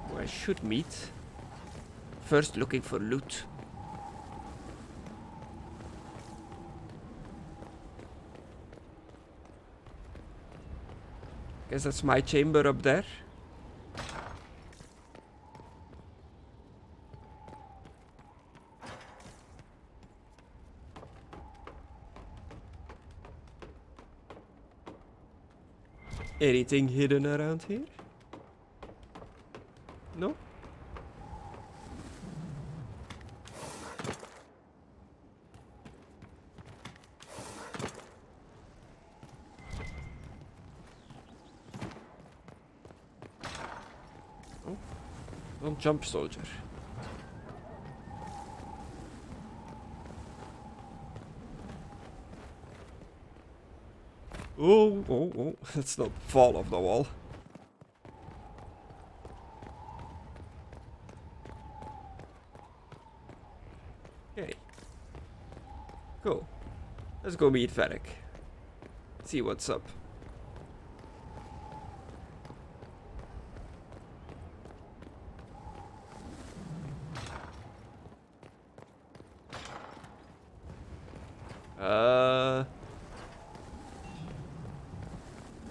Who I should meet. First looking for loot. Guess that's my chamber up there. Anything hidden around here? No? Oh. Don't jump, soldier. Oh, oh, oh. Let's not fall off the wall. Okay. Cool. Let's go meet Varric. See what's up.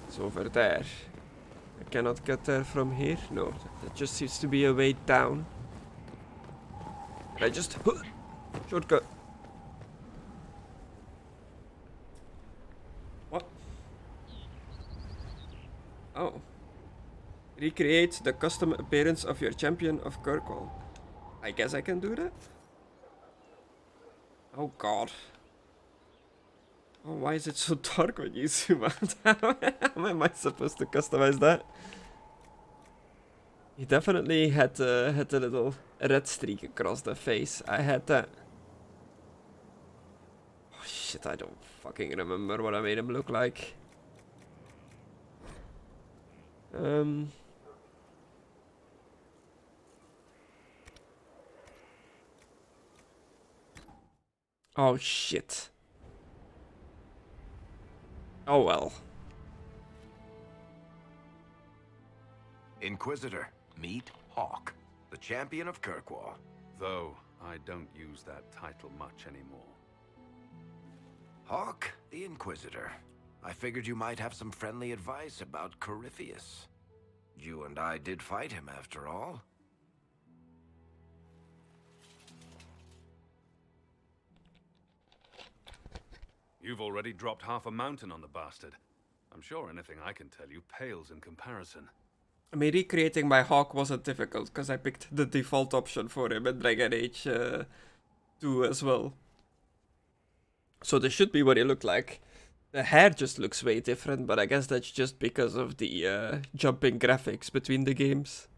It's over there. I cannot get there from here. No, that just seems to be a way down. I just Shortcut. What? Oh. Recreate the custom appearance of your champion of Kirkwall. I guess I can do that? Oh god. Oh, why is it so dark when you zoom out? How am I supposed to customize that? He definitely had a little red streak across the face. I had that. Oh shit, I don't fucking remember what I made him look like. Oh shit. Oh well. Inquisitor, meet Hawk, the champion of Kirkwall. Though I don't use that title much anymore. Hawk, the Inquisitor. I figured you might have some friendly advice about Corypheus. You and I did fight him after all. You've already dropped half a mountain on the bastard. I'm sure anything I can tell you pales in comparison. I mean, recreating my Hawk wasn't difficult, because I picked the default option for him in Dragon Age 2 as well. So this should be what he looked like. The hair just looks way different, but I guess that's just because of the jumping graphics between the games.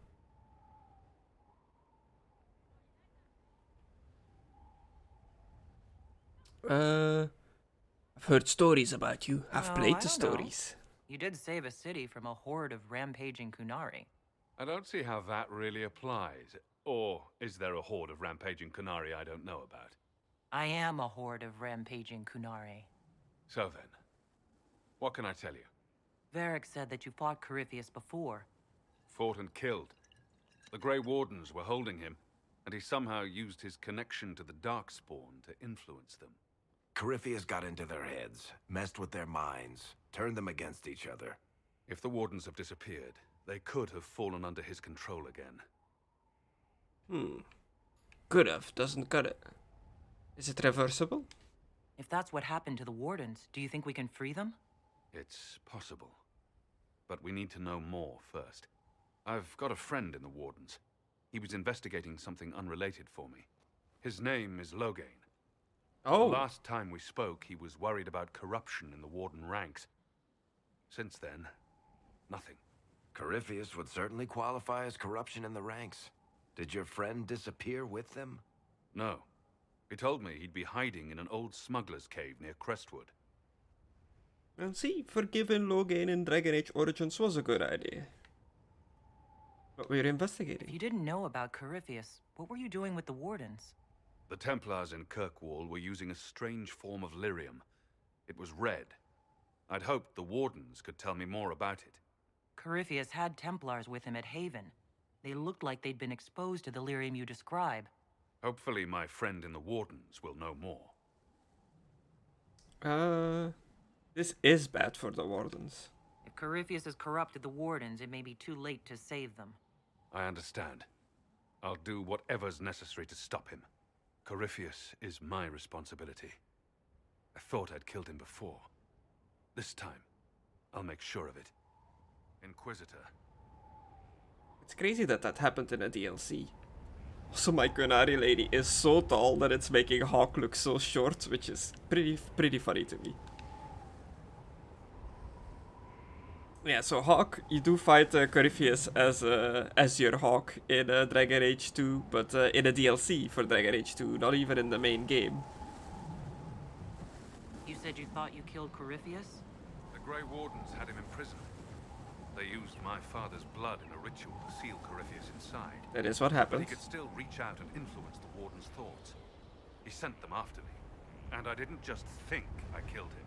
I've heard stories about you. I've played the stories. You did save a city from a horde of rampaging Kunari. I don't see how that really applies. Or is there a horde of rampaging Kunari I don't know about? I am a horde of rampaging Kunari. So then, what can I tell you? Varric said that you fought Corypheus before. Fought and killed. The Grey Wardens were holding him, and he somehow used his connection to the Darkspawn to influence them. Corypheus got into their heads, messed with their minds, turned them against each other. If the Wardens have disappeared, they could have fallen under his control again. Could have, doesn't cut it. Is it reversible? If that's what happened to the Wardens, do you think we can free them? It's possible. But we need to know more first. I've got a friend in the Wardens. He was investigating something unrelated for me. His name is Loghain. Oh. The last time we spoke, he was worried about corruption in the Warden ranks. Since then, nothing. Corypheus would certainly qualify as corruption in the ranks. Did your friend disappear with them? No. He told me he'd be hiding in an old smuggler's cave near Crestwood. And see, forgiving Loghain in Dragon Age Origins was a good idea. But we're investigating. If you didn't know about Corypheus, what were you doing with the Wardens? The Templars in Kirkwall were using a strange form of lyrium. It was red. I'd hoped the Wardens could tell me more about it. Corypheus had Templars with him at Haven. They looked like they'd been exposed to the lyrium you describe. Hopefully my friend in the Wardens will know more. This is bad for the Wardens. If Corypheus has corrupted the Wardens, it may be too late to save them. I understand. I'll do whatever's necessary to stop him. Corypheus is my responsibility. I thought I'd killed him before. This time, I'll make sure of it. Inquisitor. It's crazy that that happened in a DLC. Also, my Kunari lady is so tall that it's making Hawk look so short, which is pretty funny to me. Yeah, so Hawk, you do fight Corypheus as your Hawk in Dragon Age 2, but in a DLC for Dragon Age 2, not even in the main game. You said you thought you killed Corypheus? The Grey Wardens had him imprisoned. They used my father's blood in a ritual to seal Corypheus inside. That is what happened. But he could still reach out and influence the Warden's thoughts. He sent them after me. And I didn't just think I killed him.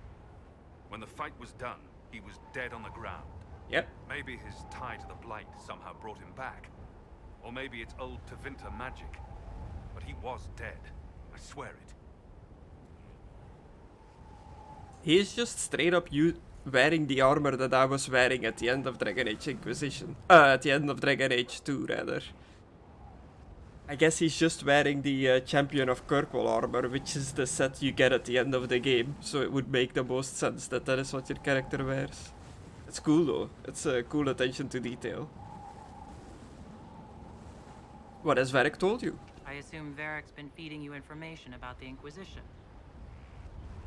When the fight was done, he was dead on the ground. Yep. Maybe his tie to the Blight somehow brought him back. Or maybe it's old Tevinter magic. But he was dead. I swear it. He is just straight up wearing the armor that I was wearing at the end of Dragon Age Inquisition. At the end of Dragon Age 2, rather. I guess he's just wearing the Champion of Kirkwall armor, which is the set you get at the end of the game, so it would make the most sense that that is what your character wears. It's cool though, it's a cool attention to detail. What has Varric told you? I assume Varric's been feeding you information about the Inquisition.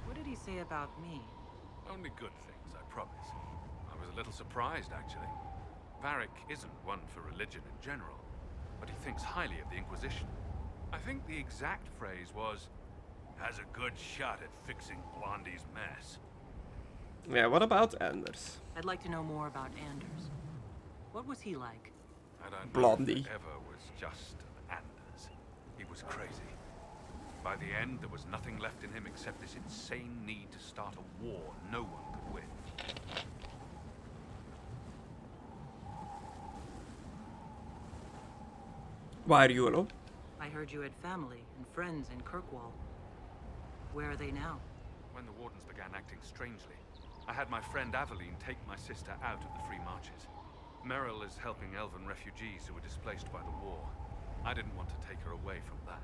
What did he say about me? Only good things, I promise. I was a little surprised, actually. Varric isn't one for religion in general, but he thinks highly of the Inquisition. I think the exact phrase was, has a good shot at fixing Blondie's mess. Yeah, what about Anders? I'd like to know more about Anders. What was he like? I don't Blondie. know if it ever was just Anders. He was crazy. By the end, there was nothing left in him except this insane need to start a war no one could win. Why are you alone? I heard you had family and friends in Kirkwall. Where are they now? When the Wardens began acting strangely, I had my friend Aveline take my sister out of the Free Marches. Merrill is helping elven refugees who were displaced by the war. I didn't want to take her away from that.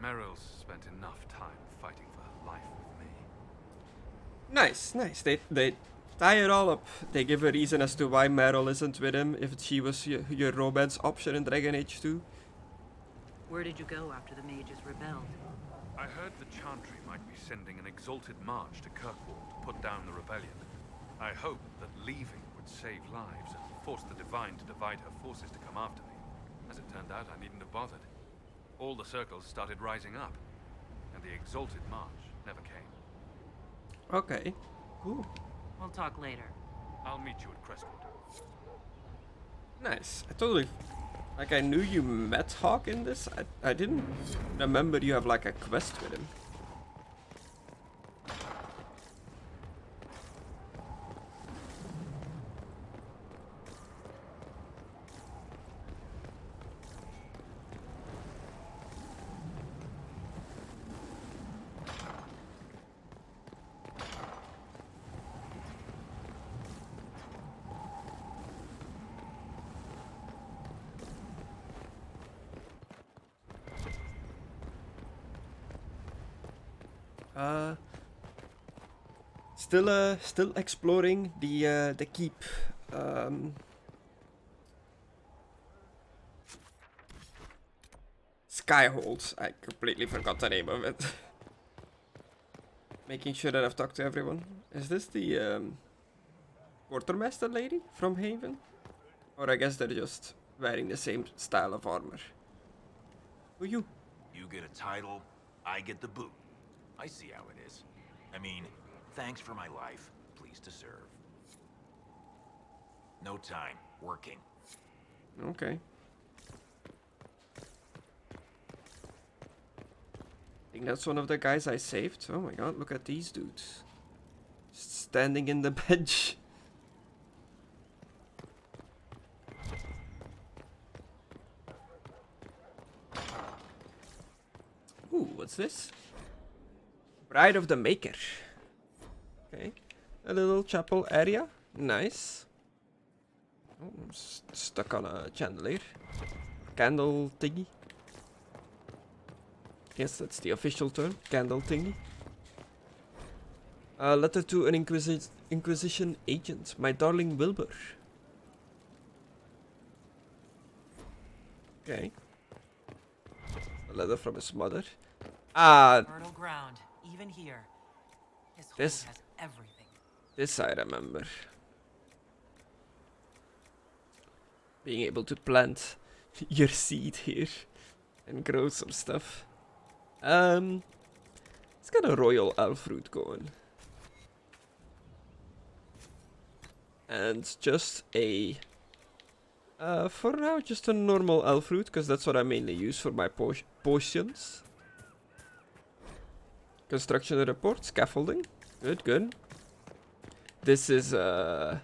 Merrill's spent enough time fighting for her life with me. Nice, nice. They tie it all up. They give a reason as to why Merrill isn't with him, if she was your romance option in Dragon Age 2. Where did you go after the mages rebelled? I heard the Chantry might be sending an exalted march to Kirkwall to put down the rebellion. I hoped that leaving would save lives and force the Divine to divide her forces to come after me. As it turned out, I needn't have bothered. All the circles started rising up, and the exalted march never came. Okay, cool. We'll talk later. I'll meet you at Crestwood. Nice. I totally... Like, I knew you met Hawk in this. I didn't remember you have, like, a quest with him. Still exploring the keep. Skyhold. I completely forgot the name of it. Making sure that I've talked to everyone. Is this the quartermaster lady from Haven? Or I guess they're just wearing the same style of armor. Who you? You get a title, I get the boot. I see how it is. I mean, thanks for my life. Pleased to serve. No time. Working. Okay. I think that's one of the guys I saved. Oh my god, look at these dudes. Just standing in the bench. Ooh, what's this? Bride of the Maker. Okay. A little chapel area. Nice. Oh, I'm stuck on a chandelier. Candle thingy. Yes, that's the official term. Candle thingy. Letter to an Inquisition agent. My darling Wilbur. Okay. A letter from his mother. Fertile ground, even here. This has everything. This I remember. Being able to plant your seed here and grow some stuff. It's got a royal elf root going. And just a... for now, just a normal elf root, because that's what I mainly use for my potions. Construction report, scaffolding. Good, good. This is where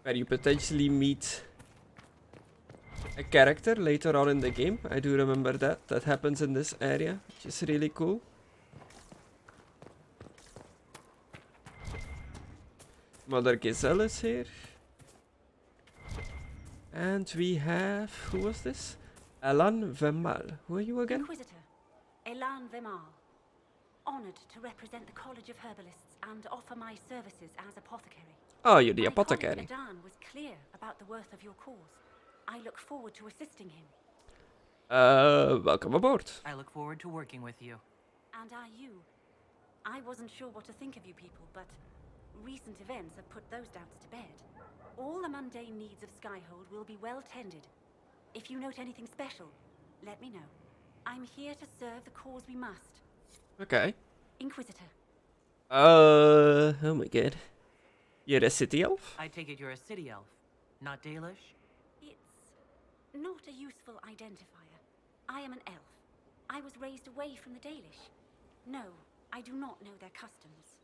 you potentially meet a character later on in the game. I do remember that. That happens in this area, which is really cool. Mother Gazelle is here. And we have... who was this? Elan Vemal. Who are you again? Inquisitor, Elan Vemal. Honored to represent the College of Herbalists and offer my services as apothecary. Oh, you're the My apothecary. colleague Adan was clear about the worth of your cause. I look forward to assisting him. Welcome aboard. I look forward to working with you. And are you? I wasn't sure what to think of you people, but recent events have put those doubts to bed. All the mundane needs of Skyhold will be well tended. If you note anything special, let me know. I'm here to serve the cause we must. Okay. Inquisitor. Oh my god. You're a city elf? I take it you're a city elf, not Dalish? It's not a useful identifier. I am an elf. I was raised away from the Dalish. No, I do not know their customs.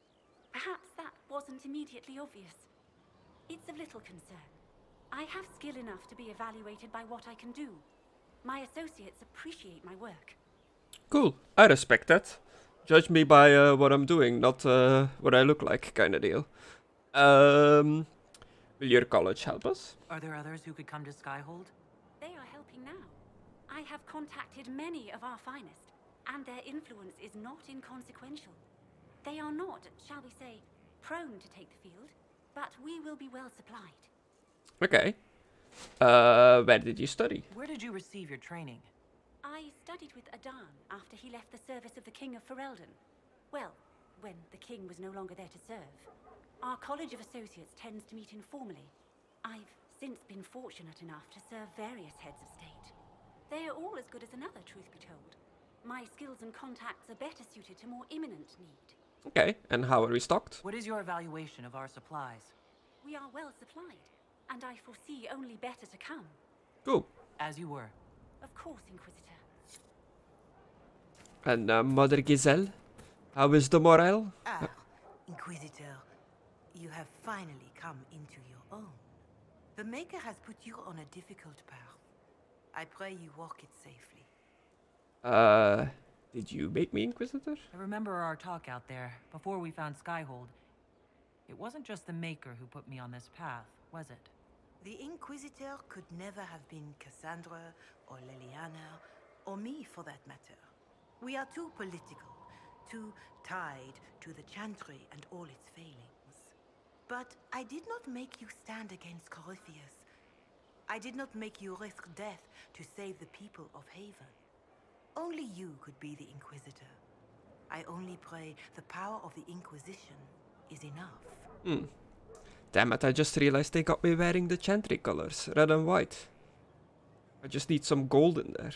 Perhaps that wasn't immediately obvious. It's of little concern. I have skill enough to be evaluated by what I can do. My associates appreciate my work. Cool. I respect that. Judge me by what I'm doing, not what I look like, kind of deal. Will your college help us? Are there others who could come to Skyhold? They are helping now. I have contacted many of our finest, and their influence is not inconsequential. They are not, shall we say, prone to take the field, but we will be well supplied. Okay. Where did you study? Where did you receive your training? I studied with Adan after he left the service of the King of Ferelden. Well, when the king was no longer there to serve. Our College of Associates tends to meet informally. I've since been fortunate enough to serve various heads of state. They are all as good as another, truth be told. My skills and contacts are better suited to more imminent need. Okay, and how are we stocked? What is your evaluation of our supplies? We are well supplied, and I foresee only better to come. Cool. As you were. Of course, Inquisitor. And Mother Giselle, how is the morale? Ah, Inquisitor, you have finally come into your own. The Maker has put you on a difficult path. I pray you walk it safely. Did you make me Inquisitor? I remember our talk out there, before we found Skyhold. It wasn't just the Maker who put me on this path, was it? The Inquisitor could never have been Cassandra, or Liliana, or me for that matter. We are too political, too tied to the Chantry and all its failings. But I did not make you stand against Corypheus. I did not make you risk death to save the people of Haven. Only you could be the Inquisitor. I only pray the power of the Inquisition is enough. Damn it, I just realized they got me wearing the Chantry colors, red and white. I just need some gold in there.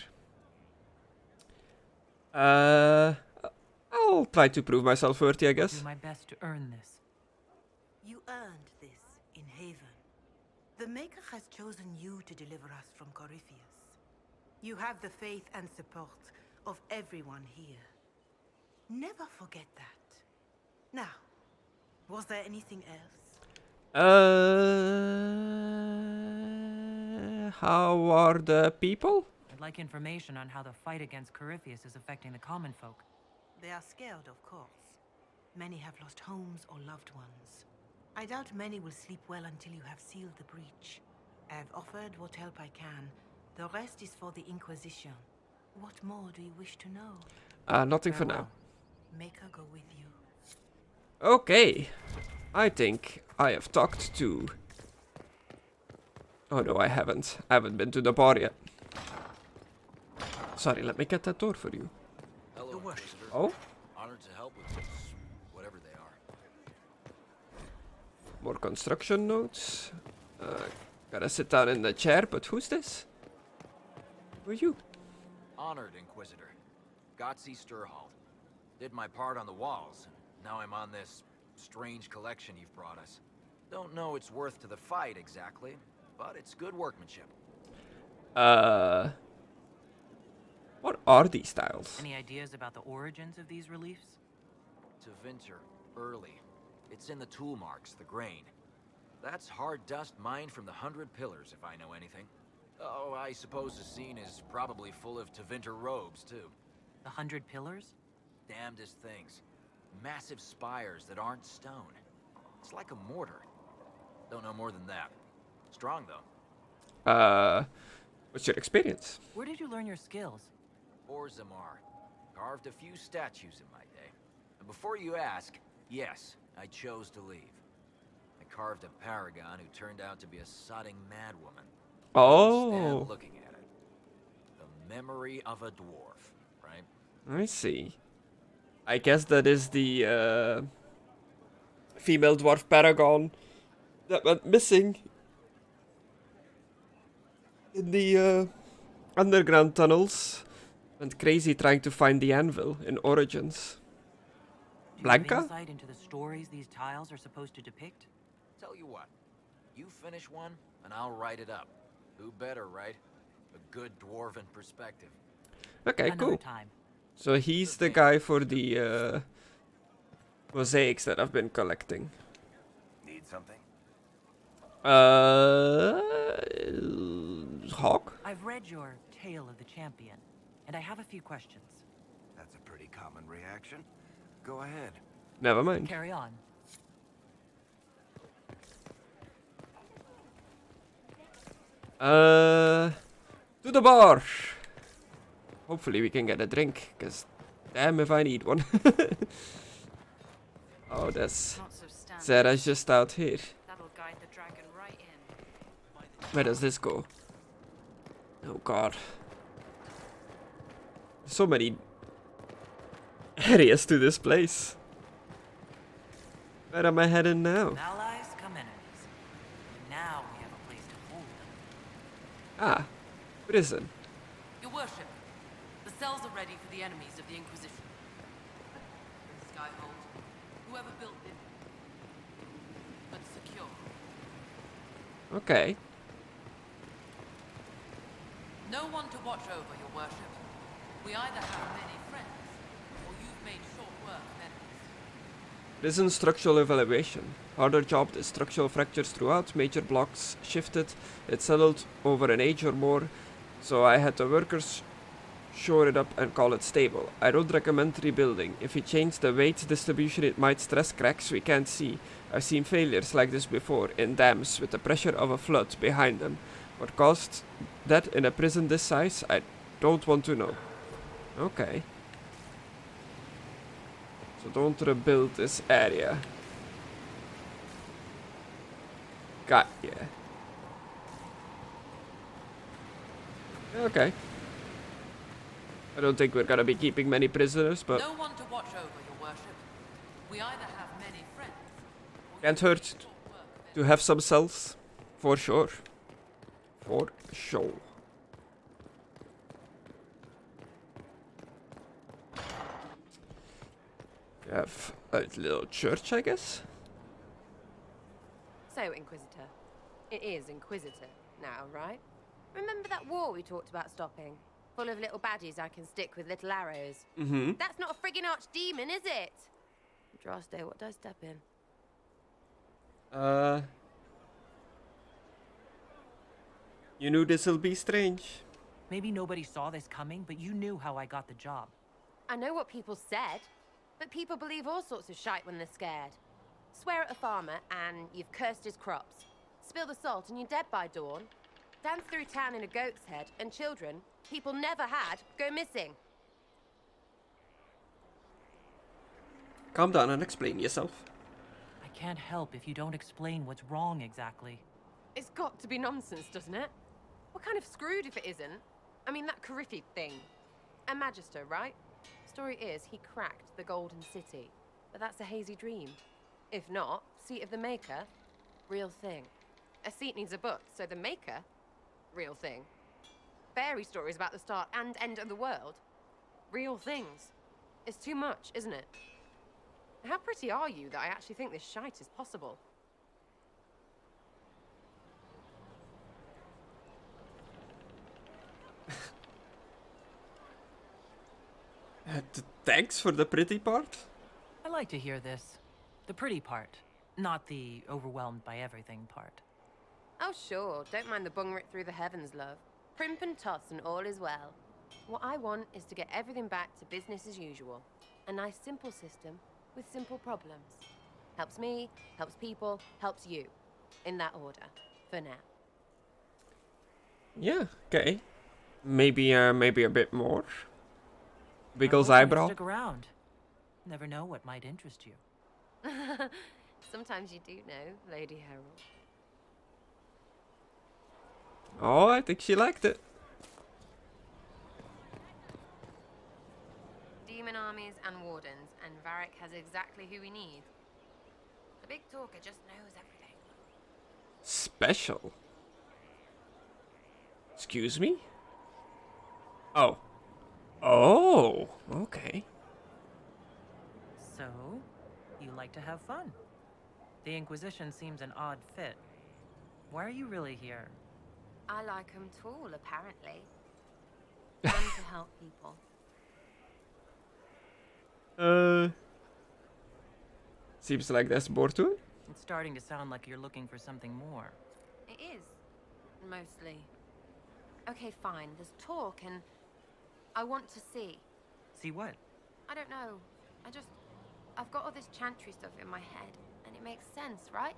I'll try to prove myself worthy, I guess. I'll do my best to earn this. You earned this in Haven. The Maker has chosen you to deliver us from Corypheus. You have the faith and support of everyone here. Never forget that. Now, was there anything else? How are the people? I'd like information on how the fight against Corypheus is affecting the common folk. They are scared, of course. Many have lost homes or loved ones. I doubt many will sleep well until you have sealed the breach. I have offered what help I can. The rest is for the Inquisition. What more do you wish to know? Nothing for now. Make her go with you. Okay. I think I have talked to... Oh no, I haven't. I haven't been to the bar yet. Sorry, let me get that door for you. Hello, Inquisitor. Oh? Honored to help with this, whatever they are. More construction notes. Gotta sit down in the chair, but who's this? Who are you? Honored, Inquisitor. Gotzi Sturhold. Did my part on the walls. Now I'm on this strange collection you've brought us. Don't know its worth to the fight exactly, but it's good workmanship. What are these tiles? Any ideas about the origins of these reliefs? To Winter, early. It's in the tool marks, the grain. That's hard dust mined from the 100 Pillars, if I know anything. Oh, I suppose the scene is probably full of Tevinter robes, too. The 100 Pillars? Damnedest things. Massive spires that aren't stone. It's like a mortar. Don't know more than that. Strong, though. What's your experience? Where did you learn your skills? Zamar. Carved a few statues in my day. And before you ask, yes, I chose to leave. I carved a paragon who turned out to be a sodding madwoman. Oh. Stand looking at it. The memory of a dwarf, right? I see. I guess that is the female dwarf paragon that went missing in the underground tunnels. Went crazy trying to find the anvil in Origins. Do you Blanca? have insight into the stories these tiles are supposed to depict? Tell you what, you finish one, and I'll write it up. Who better, right? A good dwarven perspective. Okay, Another cool. time. So he's the guy for the mosaics that I've been collecting. Need something? Hawk? I've read your Tale of the Champion, and I have a few questions. That's a pretty common reaction. Go ahead. Never mind. Carry on. To the bar. Hopefully we can get a drink, because damn if I need one. Oh, that's... Sarah's just out here. That'll guide the dragon right in. Where does this go? Oh god. So many areas to this place. Where am I heading now? Allies come enemies. Now we have a place to hold them. Ah, prison. Your worship, the cells are ready for the enemies of the Inquisition. Skyhold, whoever built it, but secure. Okay. No one to watch over, your worship. We either have many friends, or you've made short work of enemies. Prison structural evaluation. Harder job, the structural fractures throughout, major blocks shifted, it settled over an age or more, so I had the workers shore it up and call it stable. I don't recommend rebuilding. If we change the weight distribution it might stress cracks we can't see. I've seen failures like this before, in dams, with the pressure of a flood behind them. What caused that in a prison this size? I don't want to know. Okay. So don't rebuild this area. Got ya. Okay. I don't think we're gonna be keeping many prisoners, but No one to watch over, your worship. We either have many friends. can't hurt to have some cells. For sure. For sure. We have a little church, I guess. So, Inquisitor. It is Inquisitor now, right? Remember that war we talked about stopping? Full of little baddies I can stick with little arrows. Mm-hmm. That's not a friggin' archdemon, is it? Draste, what did I step in? You knew this'll be strange. Maybe nobody saw this coming, but you knew how I got the job. I know what people said, but people believe all sorts of shite when they're scared. Swear at a farmer and you've cursed his crops. Spill the salt and you're dead by dawn. Dance through town in a goat's head and children people never had go missing. Calm down and explain yourself. I can't help if you don't explain what's wrong exactly. It's got to be nonsense, doesn't it? We're kind of screwed if it isn't. I mean, that Coryphi thing. A magister, right? Story is, he cracked the Golden City. But that's a hazy dream. If not, Seat of the Maker, real thing. A seat needs a book, so the Maker, real thing. Fairy stories about the start and end of the world, real things. It's too much, isn't it? How pretty are you that I actually think this shite is possible? Thanks for the pretty part. I like to hear this. The pretty part, not the overwhelmed by everything part. Oh, sure. Don't mind the bung ripped through the heavens, love. Primp and toss and all is well. What I want is to get everything back to business as usual. A nice, simple system with simple problems. Helps me, helps people, helps you. In that order. For now. Yeah, okay. Maybe a bit more. Wiggles I hope eyebrow. you stick around. Never know what might interest you. Sometimes you do know, Lady Harold. Oh, I think she liked it. Demon armies and wardens, and Varric has exactly who we need. The big talker just knows everything. Special. Excuse me? Oh. Oh, okay. So, you like to have fun. The Inquisition seems an odd fit. Why are you really here? I like them tall, apparently. And to help people. Seems like there's more to it. It's starting to sound like you're looking for something more. It is. Mostly. Okay, fine. There's talk and I want to see. See what? I don't know. I've got all this chantry stuff in my head, and it makes sense, right?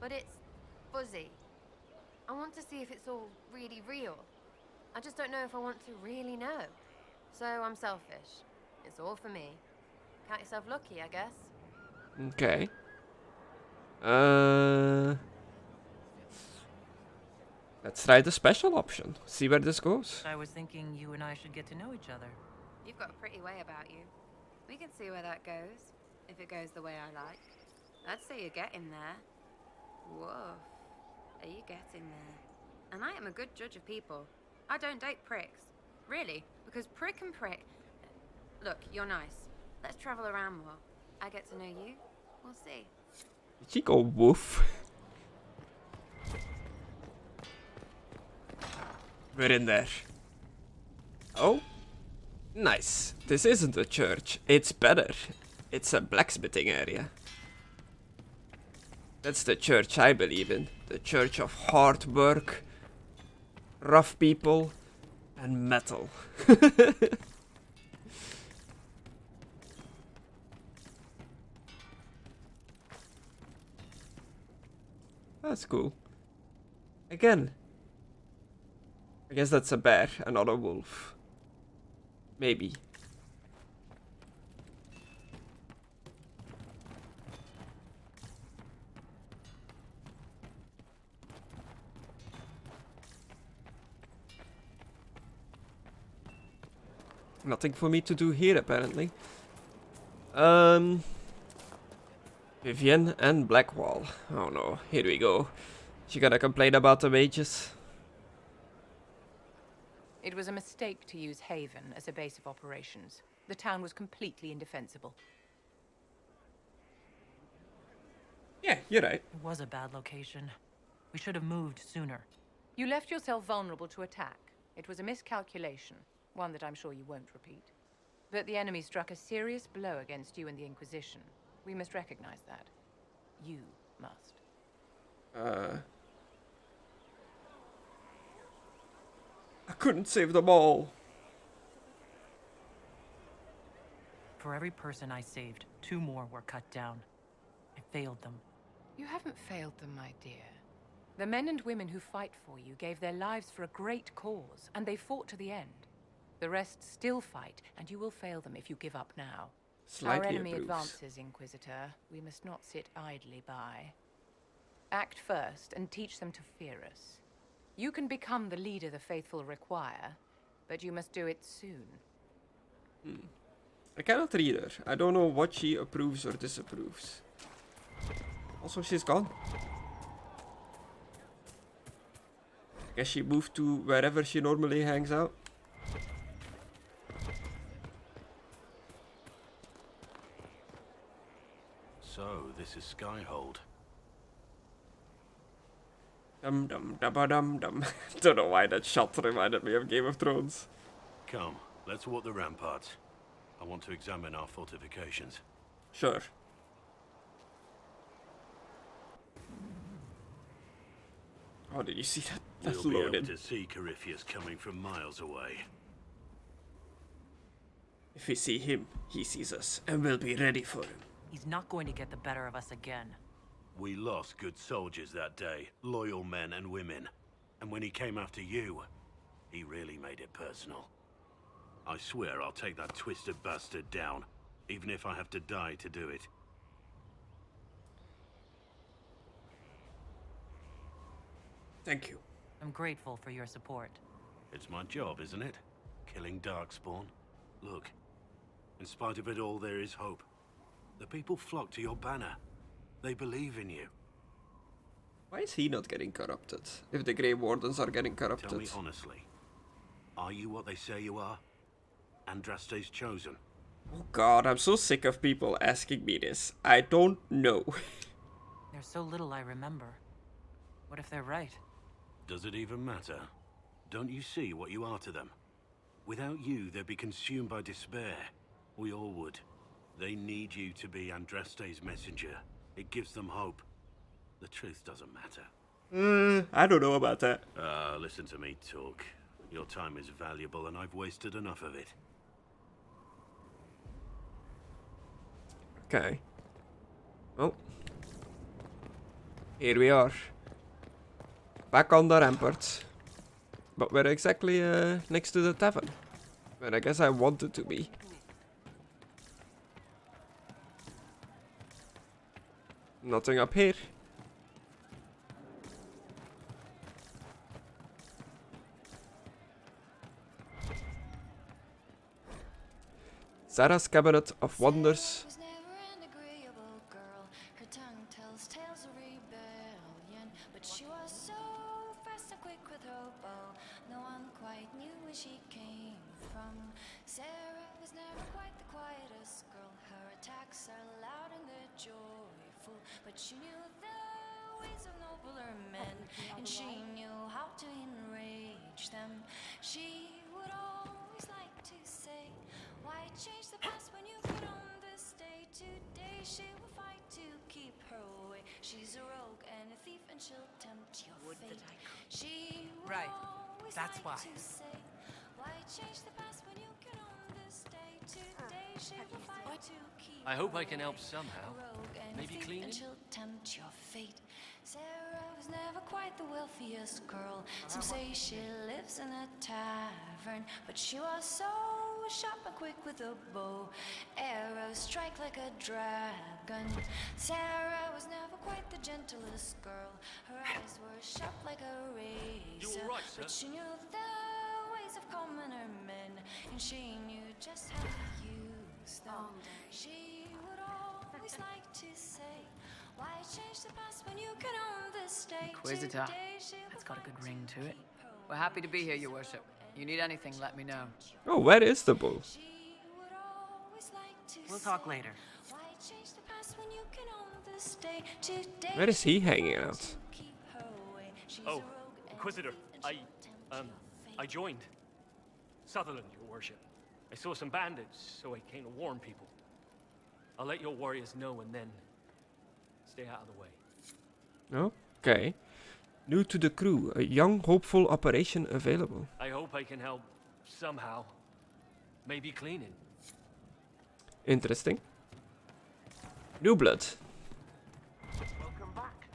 But it's fuzzy. I want to see if it's all really real. I just don't know if I want to really know. So I'm selfish. It's all for me. Count yourself lucky, I guess. Okay. Let's try the special option. See where this goes. I was thinking you and I should get to know each other. You've got a pretty way about you. We can see where that goes, if it goes the way I like. I'd say you're getting there. Woof. Are you getting there? And I am a good judge of people. I don't date pricks. Really, because prick and prick... Look, you're nice. Let's travel around more. I get to know you. We'll see. Did she go woof? We're in there. Oh. Nice. This isn't a church. It's better. It's a blacksmithing area. That's the church I believe in. The church of hard work, rough people, and metal. That's cool. Again. I guess that's a bear and not a wolf. Maybe. Nothing for me to do here, apparently. Vivienne and Blackwall. Oh no, here we go. She gotta complain about the wages. It was a mistake to use Haven as a base of operations. The town was completely indefensible. Yeah, you're right. It was a bad location. We should have moved sooner. You left yourself vulnerable to attack. It was a miscalculation, one that I'm sure you won't repeat. But the enemy struck a serious blow against you and the Inquisition. We must recognize that. You must. I couldn't save them all. For every person I saved, 2 more were cut down. I failed them. You haven't failed them, my dear. The men and women who fight for you gave their lives for a great cause, and they fought to the end. The rest still fight, and you will fail them if you give up now. Slightly Our enemy approves. advances, Inquisitor. We must not sit idly by. Act first, and teach them to fear us. You can become the leader the faithful require, but you must do it soon. I cannot read her. I don't know what she approves or disapproves. Also, she's gone. I guess she moved to wherever she normally hangs out. So, this is Skyhold. Dum dum dum dum dum. Don't know why that shot reminded me of Game of Thrones. Come, let's walk the ramparts. I want to examine our fortifications. Sure. Oh, did you see that? That's We'll be loaded. able to see Corypheus coming from miles away. If we see him, he sees us, and we'll be ready for him. He's not going to get the better of us again. We lost good soldiers that day, loyal men and women. And when he came after you, he really made it personal. I swear I'll take that twisted bastard down, even if I have to die to do it. Thank you. I'm grateful for your support. It's my job, isn't it? Killing Darkspawn. Look, in spite of it all, there is hope. The people flock to your banner. They believe in you. Why is he not getting corrupted, if the Grey Wardens are getting corrupted? Tell me honestly, are you what they say you are? Andraste's chosen? Oh god, I'm so sick of people asking me this. I don't know. There's so little I remember. What if they're right? Does it even matter? Don't you see what you are to them? Without you, they'd be consumed by despair. We all would. They need you to be Andraste's messenger. It gives them hope. The truth doesn't matter. I don't know about that. Listen to me talk. Your time is valuable and I've wasted enough of it. Okay. Well. Here we are. Back on the ramparts. But we're exactly next to the tavern. Where I guess I wanted to be. Nothing up here. Sarah's Cabinet of Wonders. Her tongue tells tales of rebellion, but she was so fast and quick with her bow. No one quite knew where she came from. Sarah was never quite the quietest girl. Her attacks are loud and they're joyful, but she knew the ways of nobler men, and she knew how to enrage them. She would always like to say, why change the past when you could on this day? Today she will fight to keep her away. She's a rogue and a thief and she'll tempt your fate. She would always That's like why. to say, why change the past when you can on this day? Today she will fight to keep I hope I can her help away. somehow. A rogue and a Maybe thief cleaning? and she'll tempt your fate. Sarah was never quite the wealthiest girl. Some say she lives in a tavern, but she was so sharp and quick with a bow. Arrows strike like a dragon. Sarah was never quite the gentlest girl. Her eyes were sharp like a razor. You all right, sir? But she knew the ways of commoner men, and she knew just how to use them. She would always like to say, why change the past when you can own this day? Inquisitor. That's got a good ring to it. We're happy to be here, your worship. You need anything, let me know. Oh, where is the bow? We'll talk later. Why change the past when you can own this day? Today Where is he hanging out? Oh, Inquisitor, I joined. Sutherland, your worship. I saw some bandits, so I came to warn people. I'll let your warriors know and then stay out of the way. Okay. New to the crew, a young, hopeful operation available. I hope I can help somehow. Maybe cleaning. Interesting. New blood. Welcome back.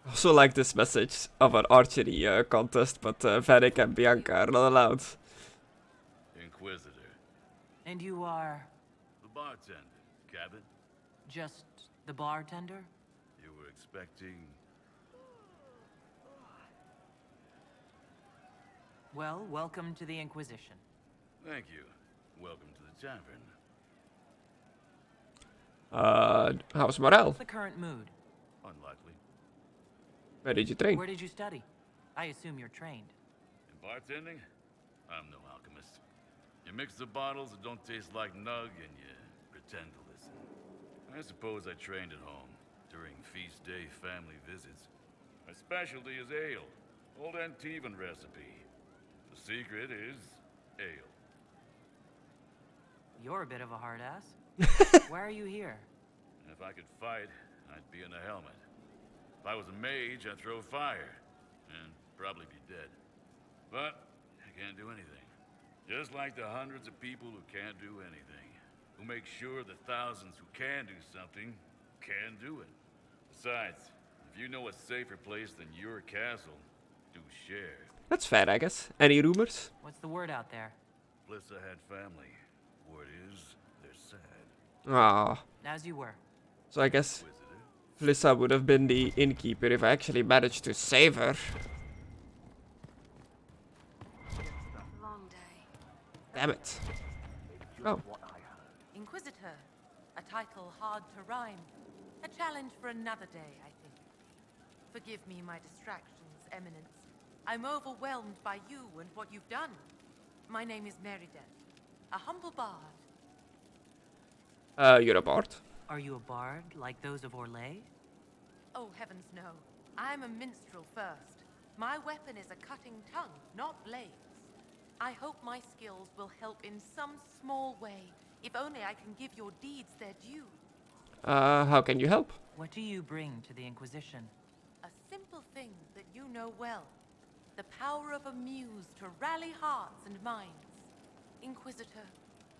Also like this message of an archery contest, but Vanek and Bianca are not allowed. Inquisitor. And you are The bartender. Cabin? just the bartender? You were expecting... Well, welcome to the Inquisition. Thank you. Welcome to the tavern. How's morale? What's the current mood? Unlikely. Where did you train? Where did you study? I assume you're trained. In bartending, I'm no alchemist. You mix the bottles that don't taste like nug and you pretend to listen. I suppose I trained at home during feast day family visits. My specialty is ale. Old Antivan recipe. The secret is ale. You're a bit of a hard ass. Why are you here? If I could fight, I'd be in a helmet. If I was a mage, I'd throw fire. And probably be dead. But I can't do anything. Just like the hundreds of people who can't do anything. Who make sure the thousands who can do something Can do it. Besides, if you know a safer place than your castle, do share. That's fair, I guess. Any rumors? What's the word out there? Blissa had family. Word is, they're sad. Ah. As you were. So I guess Flissa would have been the innkeeper if I actually managed to save her. Long day. Damn it. Oh. Inquisitor. A title hard to rhyme. A challenge for another day, I think. Forgive me my distractions, Eminence. I'm overwhelmed by you and what you've done. My name is Merideth, a humble bard. You're a bard? Are you a bard like those of Orlais? Oh, heavens no. I'm a minstrel first. My weapon is a cutting tongue, not blades. I hope my skills will help in some small way, if only I can give your deeds their due. How can you help? What do you bring to the Inquisition? A simple thing that you know well. The power of a muse to rally hearts and minds. Inquisitor,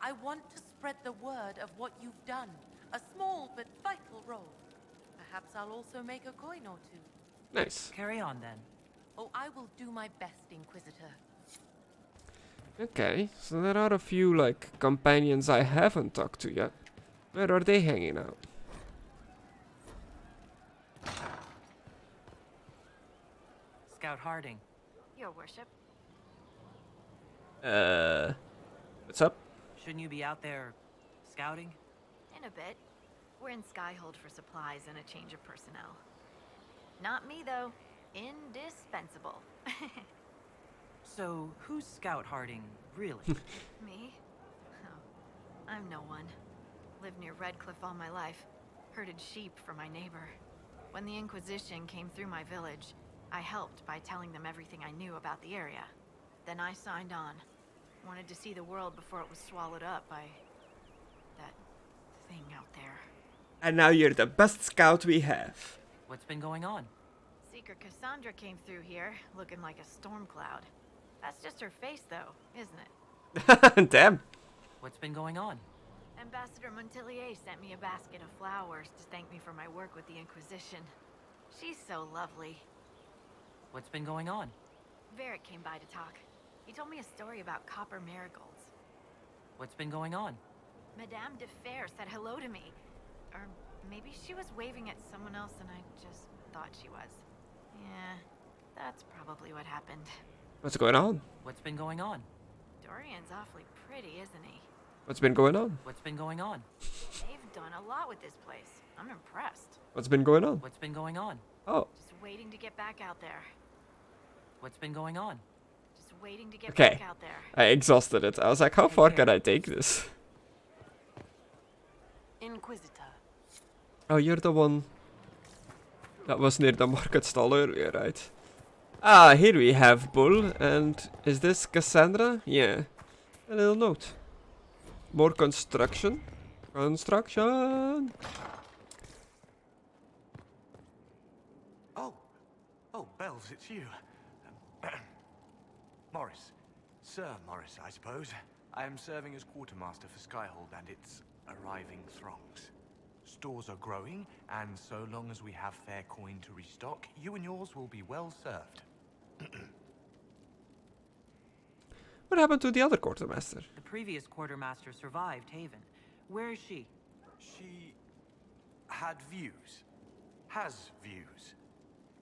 I want to spread the word of what you've done. A small but vital role. Perhaps I'll also make a coin or two. Nice. Carry on then. Oh, I will do my best, Inquisitor. Okay, so there are a few, like, companions I haven't talked to yet. Where are they hanging out? Scout Harding. Your worship. What's up? Shouldn't you be out there scouting? In a bit. We're in Skyhold for supplies and a change of personnel. Not me, though. Indispensable. So, who's Scout Harding, really? Me? Oh, I'm no one. Lived near Redcliffe all my life. Herded sheep for my neighbor. When the Inquisition came through my village, I helped by telling them everything I knew about the area. Then I signed on. Wanted to see the world before it was swallowed up by that thing out there. And now you're the best scout we have. What's been going on? Seeker Cassandra came through here, looking like a storm cloud. That's just her face, though, isn't it? Damn. What's been going on? Ambassador Montilier sent me a basket of flowers to thank me for my work with the Inquisition. She's so lovely. What's been going on? Varric came by to talk. He told me a story about copper marigolds. What's been going on? Madame de Fer said hello to me. Or maybe she was waving at someone else and I just thought she was. Yeah, that's probably what happened. What's going on? What's been going on? Dorian's awfully pretty, isn't he? What's been going on? What's been going on? They've done a lot with this place. I'm impressed. What's been going on? What's been going on? Oh. Just waiting to get back out there. What's been going on? Just waiting to get Okay. back out there. I exhausted it. I was like, how far can I take this? Inquisitor. Oh, you're the one that was near the market stall earlier, right? Ah, here we have Bull, and is this Cassandra? Yeah. A little note. More construction. Construction! Oh, Bells, it's you. Morris. Sir Morris, I suppose. I am serving as quartermaster for Skyhold and its arriving throngs. Stores are growing, and so long as we have fair coin to restock, you and yours will be well served. What happened to the other quartermaster? The previous quartermaster survived Haven. Where is she? She had views. Has views.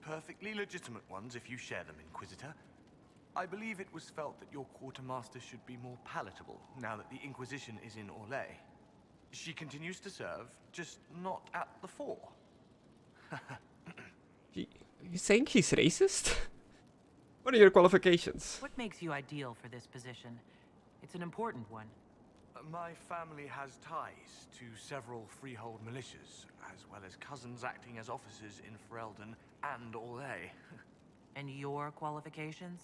Perfectly legitimate ones if you share them, Inquisitor. I believe it was felt that your quartermaster should be more palatable now that the Inquisition is in Orlais. She continues to serve, just not at the fore. You saying she's racist? What are your qualifications? What makes you ideal for this position? It's an important one. My family has ties to several freehold militias, as well as cousins acting as officers in Ferelden and Orlais. And your qualifications?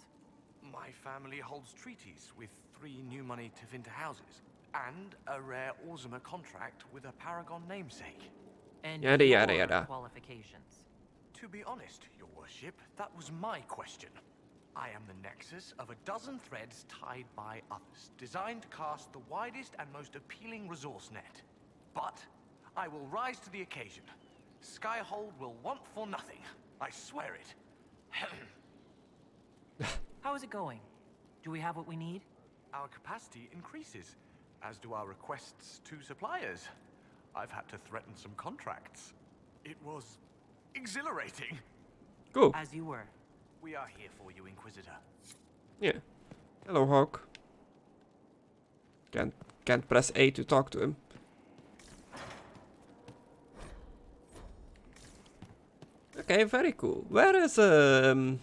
My family holds treaties with 3 new money Tevinter houses, and a rare Orzuma contract with a Paragon namesake. And Yada, your yada, yada. qualifications? To be honest, your worship, that was my question. I am the nexus of a dozen threads tied by others, designed to cast the widest and most appealing resource net. But I will rise to the occasion. Skyhold will want for nothing. I swear it. How is it going? Do we have what we need? Our capacity increases, as do our requests to suppliers. I've had to threaten some contracts. It was exhilarating. Cool. As you were. We are here for you, Inquisitor. Yeah. Hello, Hawk. Can't press A to talk to him. Okay, very cool. Where is the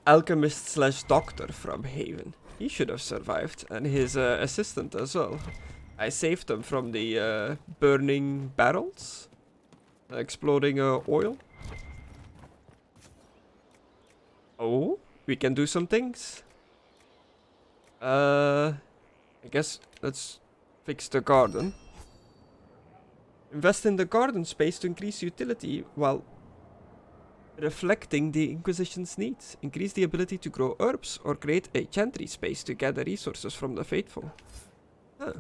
alchemist slash doctor from Haven? He should have survived, and his assistant as well. I saved them from the burning barrels, exploding oil. Oh, we can do some things. I guess let's fix the garden. Invest in the garden space to increase utility while reflecting the Inquisition's needs. Increase the ability to grow herbs or create a chantry space to gather resources from the faithful. Huh.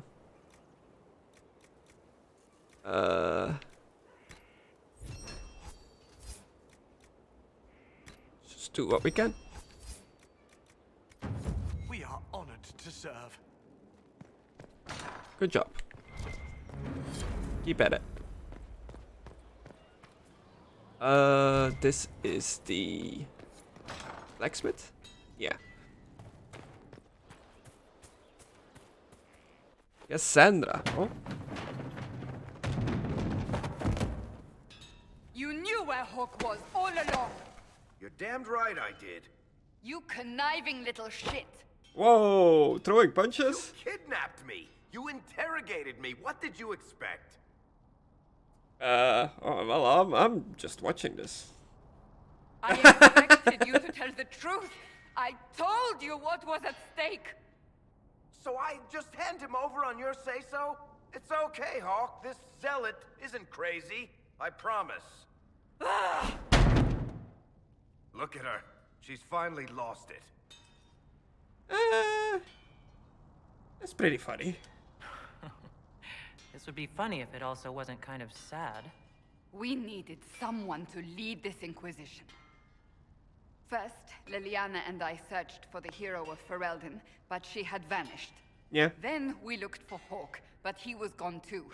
Just do what we can. We are honored to serve. Good job. Keep at it. This is the blacksmith? Yeah. Yes, Sandra. Oh. You knew where Hawk was all along. You're damned right I did. You conniving little shit. Whoa, throwing punches? You kidnapped me. You interrogated me. What did you expect? Oh, well, I'm just watching this. I expected you to tell the truth. I told you what was at stake. So I just hand him over on your say-so? It's okay, Hawk. This zealot isn't crazy. I promise. Look at her. She's finally lost it. It's pretty funny. This would be funny if it also wasn't kind of sad. We needed someone to lead this Inquisition. First, Liliana and I searched for the hero of Ferelden, but she had vanished. Yeah. Then we looked for Hawk, but he was gone too.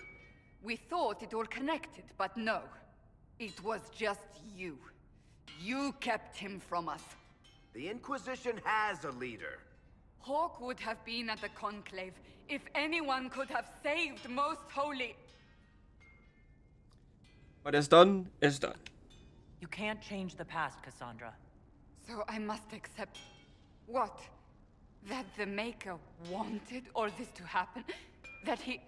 We thought it all connected, but no. It was just you. You kept him from us. The Inquisition has a leader. Hawk would have been at the Conclave if anyone could have saved Most Holy. What is done is done. You can't change the past, Cassandra. So I must accept... what? That the Maker wanted all this to happen? That he...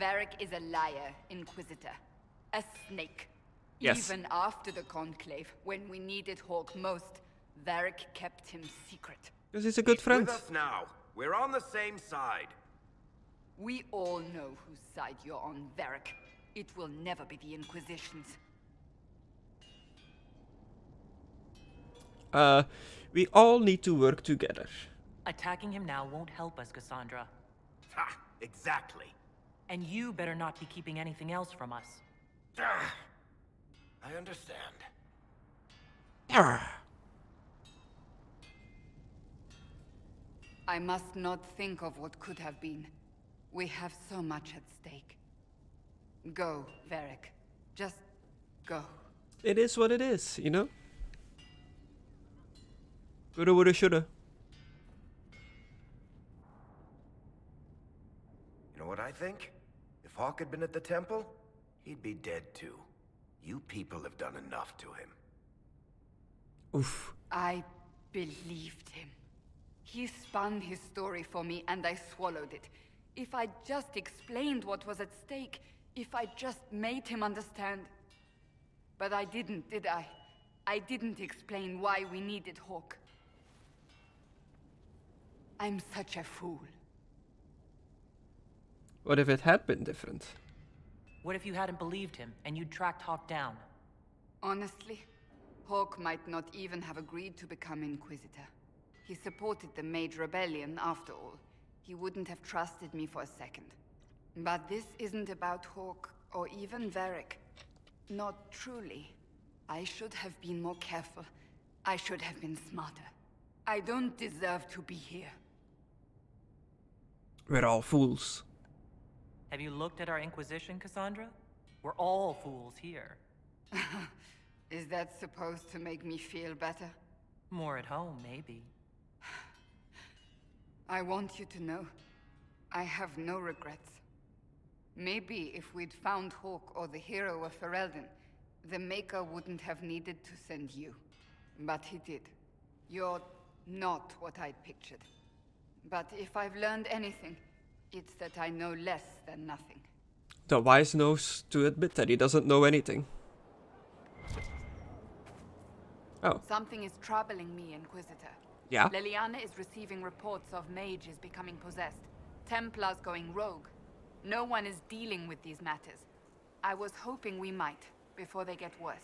Varric is a liar, Inquisitor. A snake. Yes. Even after the Conclave, when we needed Hawk most, Varric kept him secret. Because he's a good friend. With us now. We're on the same side. We all know whose side you're on, Varric. It will never be the Inquisition's. We all need to work together. Attacking him now won't help us, Cassandra. Ha! Exactly. And you better not be keeping anything else from us. I understand. I must not think of what could have been. We have so much at stake. Go, Varric. Just go. It is what it is, you know? Coulda, woulda, shoulda. You know what I think? If Hawk had been at the temple, he'd be dead too. You people have done enough to him. Oof. I believed him. He spun his story for me and I swallowed it. If I just explained what was at stake, if I just made him understand. But I didn't, did I? I didn't explain why we needed Hawk. I'm such a fool. What if it had been different? What if you hadn't believed him and you'd tracked Hawk down? Honestly, Hawk might not even have agreed to become Inquisitor. He supported the Mage Rebellion, after all. He wouldn't have trusted me for a second. But this isn't about Hawk, or even Varric. Not truly. I should have been more careful. I should have been smarter. I don't deserve to be here. We're all fools. Have you looked at our Inquisition, Cassandra? We're all fools here. Is that supposed to make me feel better? More at home, maybe. I want you to know, I have no regrets. Maybe if we'd found Hawk or the hero of Ferelden, the Maker wouldn't have needed to send you. But he did. You're not what I'd pictured. But if I've learned anything, it's that I know less than nothing. The wise knows to admit that he doesn't know anything. Oh. Something is troubling me, Inquisitor. Yeah? Leliana is receiving reports of mages becoming possessed, Templars going rogue. No one is dealing with these matters. I was hoping we might, before they get worse.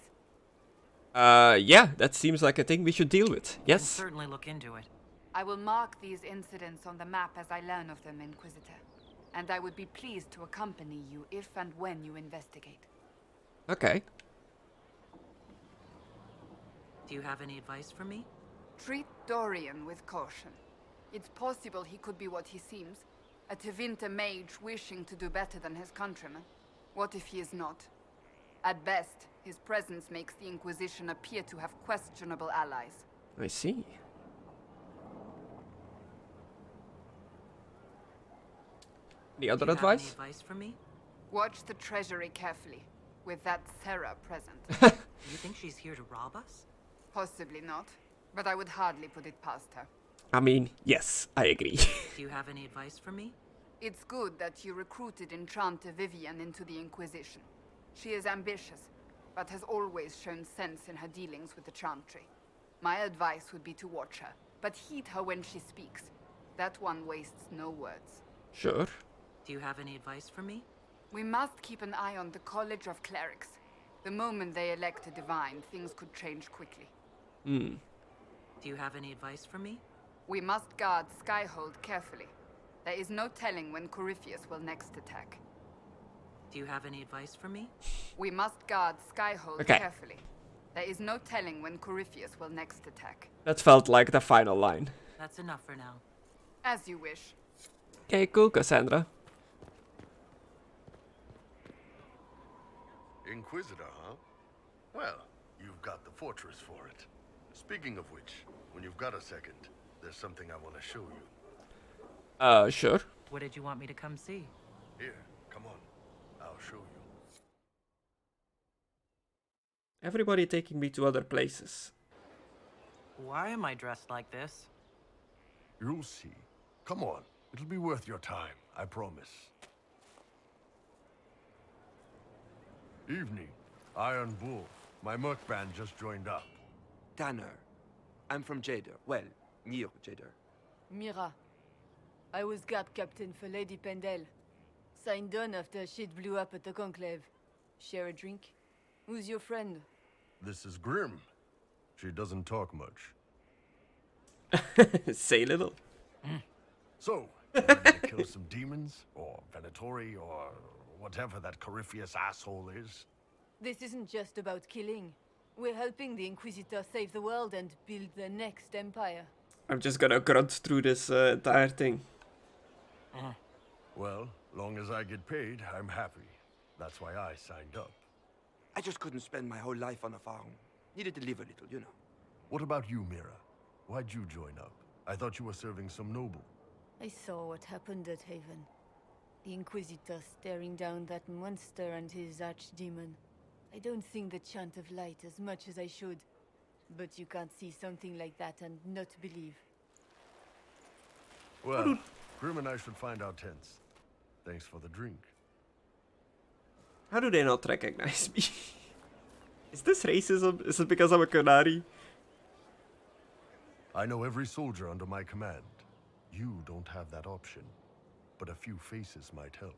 Yeah, that seems like a thing we should deal with. Yes? We'll certainly look into it. I will mark these incidents on the map as I learn of them, Inquisitor. And I would be pleased to accompany you if and when you investigate. Okay. Do you have any advice for me? Treat Dorian with caution. It's possible he could be what he seems. A Tevinter mage wishing to do better than his countrymen. What if he is not? At best, his presence makes the Inquisition appear to have questionable allies. I see. Any other advice? Any advice for me? Watch the treasury carefully, with that Sarah present. Do you think she's here to rob us? Possibly not, but I would hardly put it past her. I mean, yes, I agree. Do you have any advice for me? It's good that you recruited Enchanter Vivian into the Inquisition. She is ambitious, but has always shown sense in her dealings with the Chantry. My advice would be to watch her, but heed her when she speaks. That one wastes no words. Sure. Do you have any advice for me? We must keep an eye on the College of Clerics. The moment they elect a divine, things could change quickly. Hmm. Do you have any advice for me? We must guard Skyhold carefully. There is no telling when Corypheus will next attack. Do you have any advice for me? We must guard Skyhold carefully. There is no telling when Corypheus will next attack. That felt like the final line. That's enough for now. As you wish. Okay, cool, Cassandra. Inquisitor, huh? Well, you've got the fortress for it. Speaking of which, when you've got a second, there's something I want to show you. Sure. What did you want me to come see? Here, come on. I'll show you. Everybody taking me to other places. Why am I dressed like this? You'll see. Come on. It'll be worth your time, I promise. Evening. Iron Bull. My merc band just joined up. Tanner. I'm from Jader. Well, near Jader. Mira. I was guard captain for Lady Pendel. Signed on after shit blew up at the Conclave. Share a drink? Who's your friend? This is Grim. She doesn't talk much. Say little. So, you ready to kill some demons? Or Venatori? Or whatever that Corypheus asshole is? This isn't just about killing. We're helping the Inquisitor save the world and build the next empire. I'm just gonna grunt through this entire thing. Well, long as I get paid, I'm happy. That's why I signed up. I just couldn't spend my whole life on a farm. Needed to live a little, you know. What about you, Mira? Why'd you join up? I thought you were serving some noble. I saw what happened at Haven. The Inquisitor staring down that monster and his archdemon. I don't sing the chant of light as much as I should. But you can't see something like that and not believe. Well, Grim and I should find our tents. Thanks for the drink. How do they not recognize me? Is this racism? Is it because I'm a Kunari? I know every soldier under my command. You don't have that option. But a few faces might help.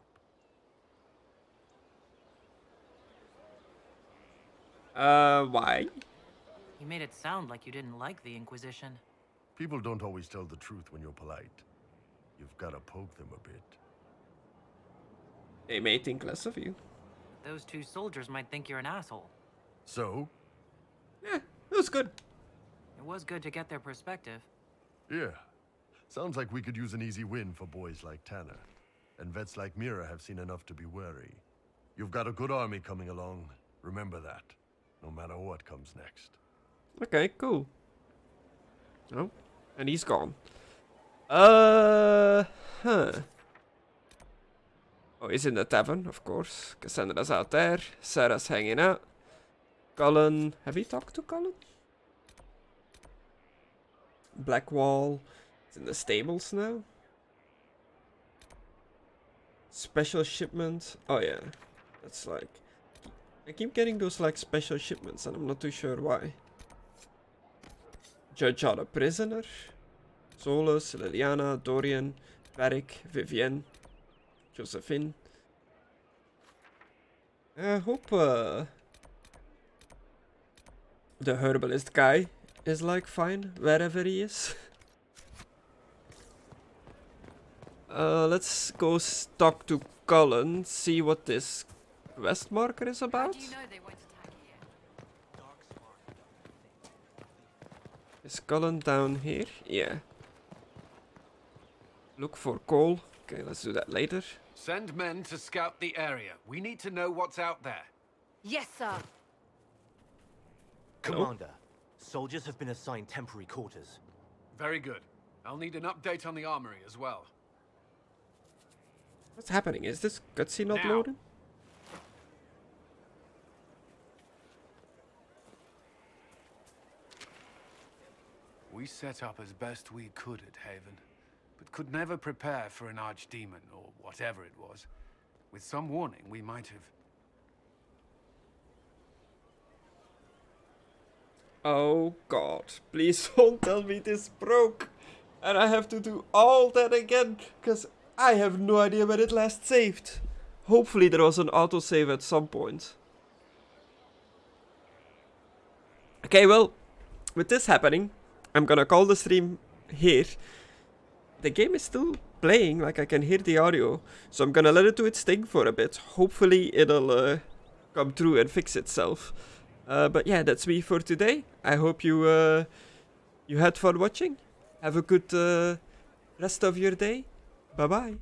Why? You made it sound like you didn't like the Inquisition. People don't always tell the truth when you're polite. You've got to poke them a bit. They may think less of you. Those two soldiers might think you're an asshole. So? Yeah, it was good. It was good to get their perspective. Yeah. Sounds like we could use an easy win for boys like Tanner. And vets like Mira have seen enough to be wary. You've got a good army coming along. Remember that. No matter what comes next. Okay, cool. Oh, and he's gone. Huh. Oh, he's in the tavern, of course. Cassandra's out there. Sarah's hanging out. Cullen. Have we talked to Cullen? Blackwall. It's in the stables now. Special shipment. Oh yeah. That's like... I keep getting those like special shipments and I'm not too sure why. Judge out a prisoner. Solus, Liliana, Dorian, Varric, Vivienne, Josephine. I hope the herbalist guy is like fine wherever he is. Let's go talk to Cullen, see what this quest marker is about. Is Cullen down here? Yeah. Look for coal. Okay, let's do that later. Send men to scout the area. We need to know what's out there. Yes, sir. Commander, soldiers have been assigned temporary quarters. Very good. I'll need an update on the armory as well. What's happening? Is this cutscene not loading? We set up as best we could at Haven, but could never prepare for an archdemon, or whatever it was. With some warning, we might have... Oh god, please don't tell me this broke. And I have to do all that again, because I have no idea when it last saved. Hopefully there was an autosave at some point. Okay, well, with this happening, I'm gonna call the stream here. The game is still playing, like I can hear the audio. So I'm gonna let it do its thing for a bit. Hopefully it'll come through and fix itself. But yeah, that's me for today. I hope you had fun watching. Have a good rest of your day. Bye bye.